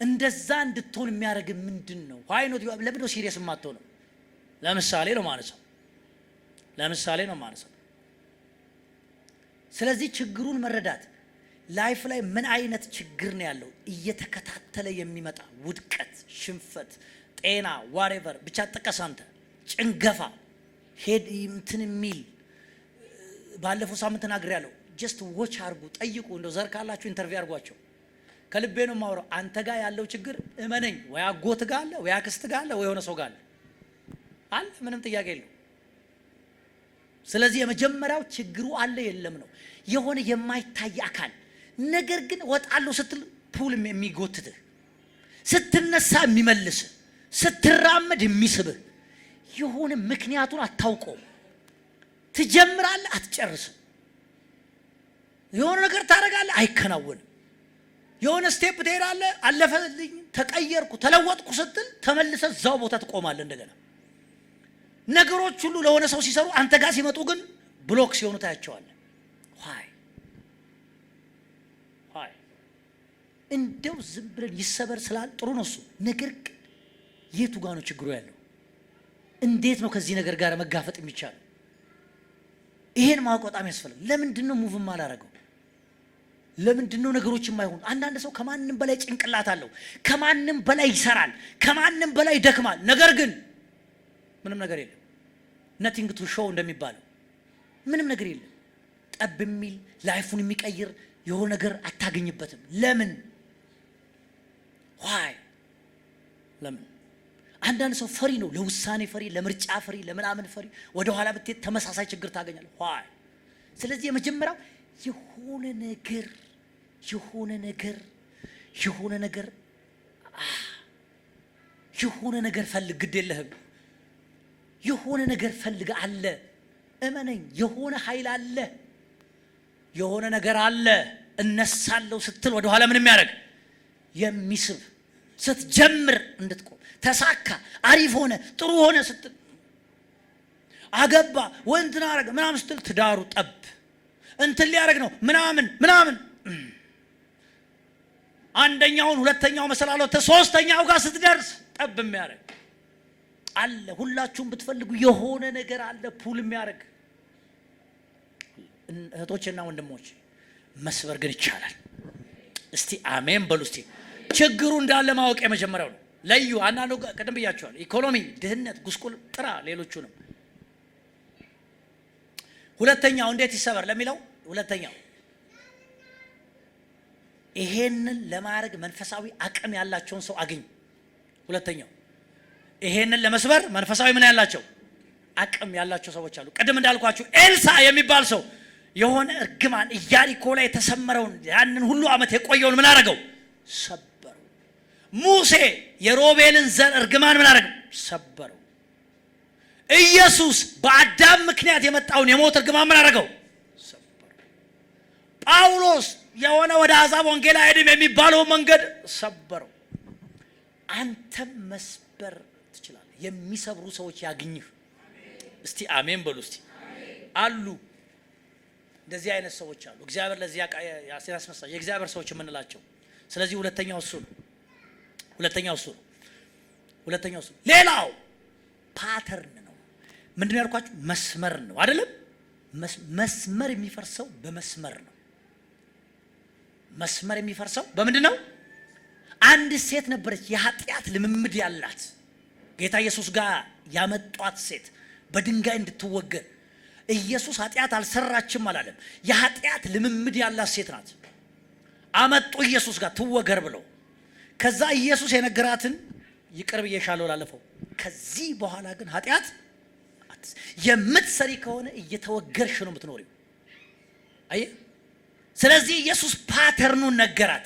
S1: እንደዛ እንድትሆን የሚያደርግ ምንድነው? ዋይ ኖት ለምን ነው ሲሪየስ የማትሆነው? ለምሳሌ ነው ማለት ነው። ስለዚህ ችግሩን መረዳት ላይፍ ላይ ምን አይነት ችግር ነው ያለው እየተከታተለ የሚመጣ ውድቀት፣ ሽንፈት፣ ጤና ዋሬቨር ብቻ ጥቀስ አንተ ጭንገፋ ሄድ እንትን የሚል ባለፈው ሳምንት ተናግሬያለሁ። ጀስት ዎች አርጉ፣ ጠይቁ። እንደው ዘር ካላችሁ ኢንተርቪው አርጓቸው። ከልቤ ነው የማወራው። አንተ ጋር ያለው ችግር እመነኝ ወይ አጎት ጋር አለ ወይ አክስት ጋር አለ ወይ የሆነ ሰው ጋር አለ። ምንም ጥያቄ የለው። ስለዚህ የመጀመሪያው ችግሩ አለ የለም ነው። የሆነ የማይታይ አካል ነገር ግን ወጣለሁ ስትል ፑል የሚጎትትህ፣ ስትነሳ የሚመልስህ፣ ስትራመድ የሚስብህ የሆነ ምክንያቱን አታውቀው። ትጀምራለህ አትጨርስም። የሆነ ነገር ታደርጋለህ አይከናወንም። የሆነ ስቴፕ ትሄዳለህ አለፈልኝ ተቀየርኩ ተለወጥኩ ስትል ተመልሰህ እዛው ቦታ ትቆማለህ እንደገና። ነገሮች ሁሉ ለሆነ ሰው ሲሰሩ አንተ ጋር ሲመጡ ግን ብሎክ ሲሆኑ ታያቸዋለህ። ዋይ እንደው ዝም ብለን ይሰበር ስላል ጥሩ ነው እሱ። ነገር ግን የቱ ጋር ነው ችግሩ ያለው? እንዴት ነው ከዚህ ነገር ጋር መጋፈጥ የሚቻለው? ይሄን ማወቅ በጣም ያስፈልጋል። ለምንድን ነው ሙቭ ማላረገው? ለምንድን ነው ነገሮች የማይሆኑ? አንዳንድ ሰው ከማንም በላይ ጭንቅላት አለው፣ ከማንም በላይ ይሰራል፣ ከማንም በላይ ይደክማል። ነገር ግን ምንም ነገር የለም። nothing to show እንደሚባለው ምንም ነገር የለም። ጠብ የሚል ላይፉን የሚቀይር የሆነ ነገር አታገኝበትም። ለምን? ለምን? አንዳንድ ሰው ፈሪ ነው፣ ለውሳኔ ፈሪ፣ ለምርጫ ፈሪ፣ ለምናምን ፈሪ። ወደ ኋላ ብትሄድ ተመሳሳይ ችግር ታገኛለህ። ስለዚህ የመጀመሪያው የሆነ ነገር ፈልግ። ግድ የለህም። የሆነ ነገር ፈልግ አለ። እመነኝ፣ የሆነ ኃይል አለ፣ የሆነ ነገር አለ። እነሳለሁ ስትል ወደ ኋላ ምን የሚያደርግ የሚስብ፣ ስትጀምር እንድትቆም፣ ተሳካ፣ አሪፍ ሆነ፣ ጥሩ ሆነ ስትል፣ አገባ ወንድና አረገ ምናምን ስትል ትዳሩ ጠብ እንትን ሊያደርግ ነው ምናምን አንደኛውን ሁለተኛው መሰላለው ሶስተኛው ጋር ስትደርስ ጠብ የሚያደርግ አለ። ሁላችሁም ብትፈልጉ የሆነ ነገር አለ ፑል የሚያደርግ። እህቶችና ወንድሞች መስበር ግን ይቻላል። እስቲ አሜን በሉ። እስቲ ችግሩ እንዳለ ማወቅ የመጀመሪያው ነው። ለዩ አንዳንዱ ቀደም ብያቸዋለሁ። ኢኮኖሚ፣ ድህነት፣ ጉስቁል፣ ጥራ ሌሎቹንም። ሁለተኛው እንዴት ይሰበር ለሚለው ሁለተኛው ይሄንን ለማድረግ መንፈሳዊ አቅም ያላቸውን ሰው አግኝ። ሁለተኛው ይሄንን ለመስበር መንፈሳዊ ምን ያላቸው አቅም ያላቸው ሰዎች አሉ። ቀደም እንዳልኳችሁ ኤልሳ የሚባል ሰው የሆነ እርግማን ኢያሪኮ ላይ የተሰመረውን ያንን ሁሉ ዓመት የቆየውን ምን አደረገው? ሰበረው። ሙሴ የሮቤልን ዘር እርግማን ምን አደረገው? ሰበረው። ኢየሱስ በአዳም ምክንያት የመጣውን የሞት እርግማን ምን አደረገው? ሰበረው። ጳውሎስ የሆነ ወደ አሕዛብ ወንጌል አይሄድም የሚባለው መንገድ ሰበረው። አንተም መስበር ትችላለህ። የሚሰብሩ ሰዎች ያግኝህ። እስቲ አሜን በሉ። እስቲ አሉ እንደዚህ አይነት ሰዎች አሉ። እግዚአብሔር ለዚህ ያስነሳ የእግዚአብሔር ሰዎች የምንላቸው። ስለዚህ ሁለተኛው እሱ ነው። ሌላው ፓተርን ነው። ምንድነው ያልኳችሁ? መስመር ነው አይደለም? መስመር የሚፈርሰው በመስመር ነው። መስመር የሚፈርሰው በምንድን ነው? አንድ ሴት ነበረች የኃጢአት ልምምድ ያላት፣ ጌታ ኢየሱስ ጋር ያመጧት ሴት በድንጋይ እንድትወገር። ኢየሱስ ኃጢአት አልሰራችም አላለም። የኃጢአት ልምምድ ያላት ሴት ናት። አመጡ ኢየሱስ ጋር ትወገር ብለው። ከዛ ኢየሱስ የነገራትን ይቅር ብዬሻለሁ ላለፈው፣ ከዚህ በኋላ ግን ኃጢአት የምትሰሪ ከሆነ እየተወገርሽ ነው የምትኖሪው። አየህ? ስለዚህ ኢየሱስ ፓተርኑን ነገራት፣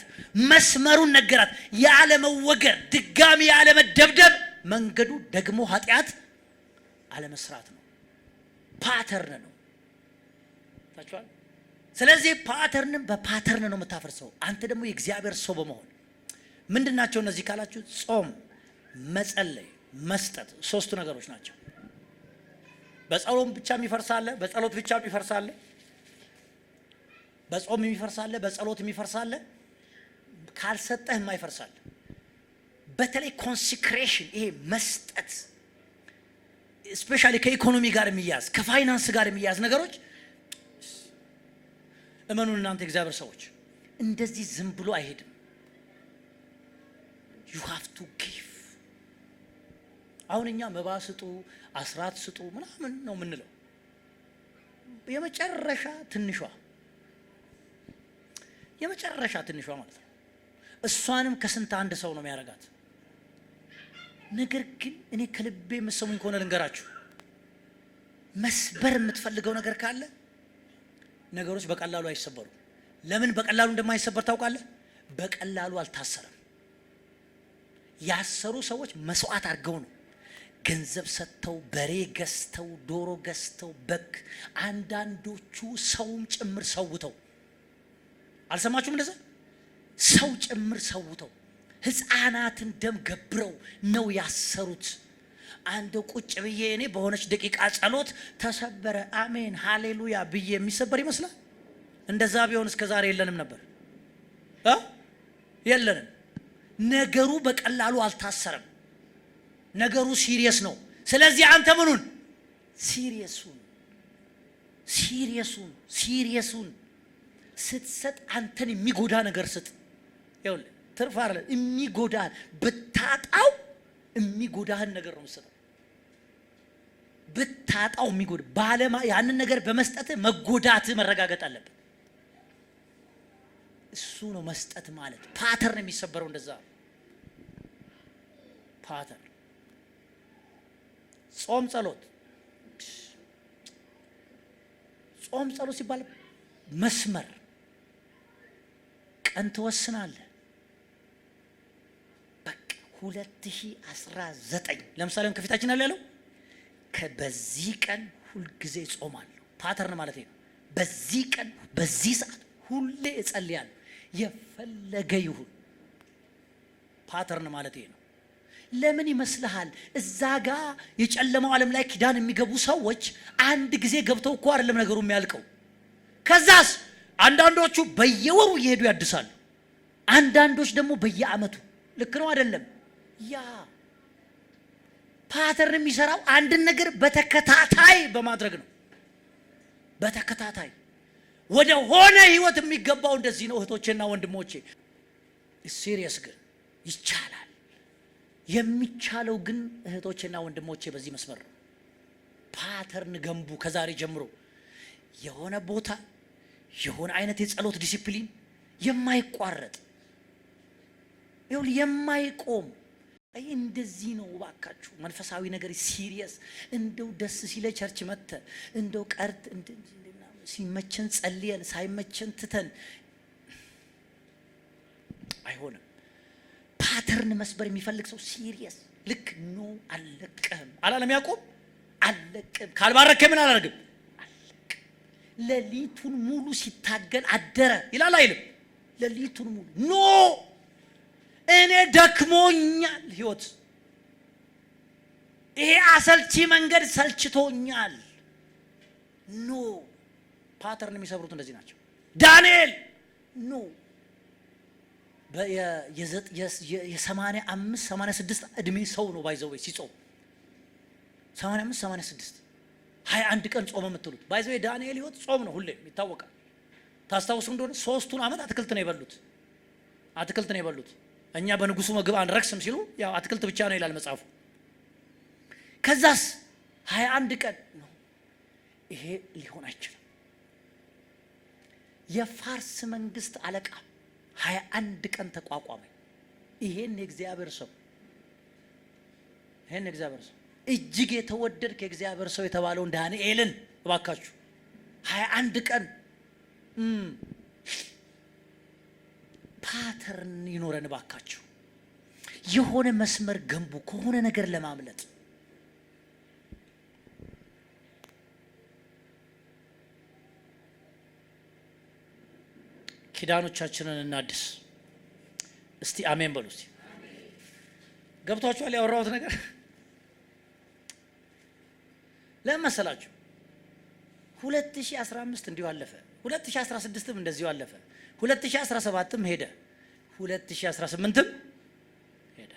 S1: መስመሩን ነገራት። ያለ መወገር፣ ድጋሚ ያለ መደብደብ፣ መንገዱ ደግሞ ኃጢአት አለመስራት ነው። ፓተርን ነው። ታውቃለህ? ስለዚህ ፓተርንን በፓተርን ነው የምታፈርሰው። አንተ ደግሞ የእግዚአብሔር ሰው በመሆን ምንድናቸው እነዚህ ካላችሁ፣ ጾም፣ መጸለይ፣ መስጠት፣ ሶስቱ ነገሮች ናቸው። በጾም ብቻ የሚፈርሳለ፣ በጸሎት ብቻ የሚፈርሳለ፣ በጾም የሚፈርሳለ፣ በጸሎት የሚፈርሳለ፣ ካልሰጠህ የማይፈርሳለ። በተለይ ኮንሲክሬሽን፣ ይሄ መስጠት፣ ስፔሻሊ ከኢኮኖሚ ጋር የሚያዝ ከፋይናንስ ጋር የሚያዝ ነገሮች፣ እመኑን እናንተ እግዚአብሔር ሰዎች፣ እንደዚህ ዝም ብሎ አይሄድም። you have to give። አሁን እኛ መባ ስጡ፣ አስራት ስጡ ምናምን ነው የምንለው። የመጨረሻ ትንሿ ማለት ነው። እሷንም ከስንት አንድ ሰው ነው የሚያረጋት። ነገር ግን እኔ ከልቤ የምትሰሙኝ ከሆነ ልንገራችሁ፣ መስበር የምትፈልገው ነገር ካለ ነገሮች በቀላሉ አይሰበሩ። ለምን በቀላሉ እንደማይሰበር ታውቃለህ? በቀላሉ አልታሰረም። ያሰሩ ሰዎች መስዋዕት አድርገው ነው፣ ገንዘብ ሰጥተው፣ በሬ ገዝተው፣ ዶሮ ገዝተው፣ በግ፣ አንዳንዶቹ ሰውም ጭምር ሰውተው። አልሰማችሁም? እንደዛ ሰው ጭምር ሰውተው ሕፃናትን ደም ገብረው ነው ያሰሩት። አንድ ቁጭ ብዬ እኔ በሆነች ደቂቃ ጸሎት ተሰበረ አሜን ሃሌሉያ ብዬ የሚሰበር ይመስላል? እንደዛ ቢሆን እስከ ዛሬ የለንም ነበር። የለንም። ነገሩ በቀላሉ አልታሰረም። ነገሩ ሲሪየስ ነው። ስለዚህ አንተ ምኑን ሲሪየሱን ስትሰጥ አንተን የሚጎዳ ነገር ስጥ። ይኸውልህ ትርፍ አይደለም የሚጎዳህ፣ ብታጣው የሚጎዳህን ነገር ነው የምትሰጠው። ብታጣው የሚጎዳ ባለማ ያንን ነገር በመስጠት መጎዳት መረጋገጥ አለበት። እሱ ነው መስጠት ማለት። ፓተርን የሚሰበረው እንደዛ። ፓተርን ጾም ጸሎት ሲባል መስመር ቀን ትወስናለህ። በቃ 2019 ለምሳሌ ከፊታችን አለ ያለው በዚህ ቀን ሁልጊዜ ጾማለሁ። ፓተርን ማለት ነው። በዚህ ቀን በዚህ ሰዓት ሁሌ እጸልያለሁ፣ የፈለገ ይሁን። ፓተርን ማለት ነው። ለምን ይመስልሃል? እዛ ጋ የጨለማው ዓለም ላይ ኪዳን የሚገቡ ሰዎች አንድ ጊዜ ገብተው እኮ አይደለም ነገሩ የሚያልቀው። ከዛስ አንዳንዶቹ በየወሩ እየሄዱ ያድሳሉ፣ አንዳንዶች ደግሞ በየዓመቱ። ልክ ነው አይደለም? ያ ፓተርን የሚሰራው አንድን ነገር በተከታታይ በማድረግ ነው። በተከታታይ ወደ ሆነ ህይወት የሚገባው እንደዚህ ነው እህቶቼና ወንድሞቼ። ሲሪየስ ግን ይቻላል። የሚቻለው ግን እህቶቼና ወንድሞቼ በዚህ መስመር ነው። ፓተርን ገንቡ። ከዛሬ ጀምሮ የሆነ ቦታ የሆነ አይነት የጸሎት ዲሲፕሊን የማይቋረጥ የማይቆም እንደዚህ ነው። ባካችሁ መንፈሳዊ ነገር ሲሪየስ። እንደው ደስ ሲለ ቸርች መተ እንደው ቀርት ሲመቸን ጸልየን ሳይመቸን ትተን አይሆንም። ፓተርን መስበር የሚፈልግ ሰው ሲሪየስ። ልክ ነው። አለቀም አላለም ያዕቆብ? አለቀም ካልባረከ ምን አላደርግም? አለቀም። ሌሊቱን ሙሉ ሲታገል አደረ ይላል አይልም? ሌሊቱን ሙሉ ኖ እኔ ደክሞኛል ህይወት ይሄ አሰልቺ መንገድ ሰልችቶኛል ኖ ፓተርን የሚሰብሩት እንደዚህ ናቸው ዳንኤል ኖ የ85 86 እድሜ ሰው ነው ባይዘው ሲጾም 85 86 21 ቀን ጾም የምትሉት ባይዘው ዳንኤል ህይወት ጾም ነው ሁሌ ይታወቃል ታስታውሱ እንደሆነ 3ቱን አመት አትክልት ነው የበሉት እኛ በንጉሱ ምግብ አንረክስም ሲሉ ያው አትክልት ብቻ ነው ይላል መጽሐፉ ከዛስ 21 ቀን ነው ይሄ ሊሆን አይችልም የፋርስ መንግስት አለቃ 21 ቀን ተቋቋመ ይሄን የእግዚአብሔር ሰው እጅግ የተወደድክ የእግዚአብሔር ሰው የተባለውን ዳንኤልን እባካችሁ 21 ቀን ፓተርን ይኖረን እባካችሁ የሆነ መስመር ገንቡ ከሆነ ነገር ለማምለጥ ኪዳኖቻችንን እናድስ እስቲ አሜን በሉ እስቲ ገብቷችኋል ያወራሁት ነገር ለመሰላችሁ 2015 እንዲሁ አለፈ 2016ም እንደዚሁ አለፈ 2017ም ሄደ 2018ም ሄደ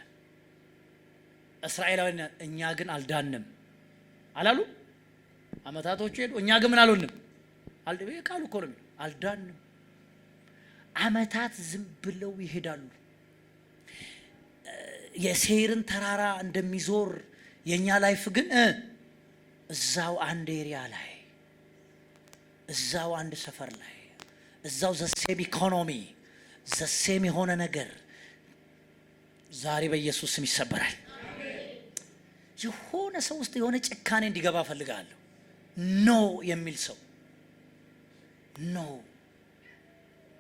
S1: እስራኤላውያን እኛ ግን አልዳንም አላሉ አመታቶቹ ሄዱ እኛ ግን ምን አልሆንም ቃሉ እኮ ነው አልዳንም አመታት ዝም ብለው ይሄዳሉ የሴይርን ተራራ እንደሚዞር የኛ ላይፍ ግን እዛው አንድ ኤሪያ ላይ እዛው አንድ ሰፈር ላይ እዛው ዘሴም ኢኮኖሚ ዘሴም የሆነ ነገር ዛሬ በኢየሱስ ስም ይሰበራል የሆነ ሰው ውስጥ የሆነ ጭካኔ እንዲገባ ፈልጋለሁ ኖ የሚል ሰው ኖ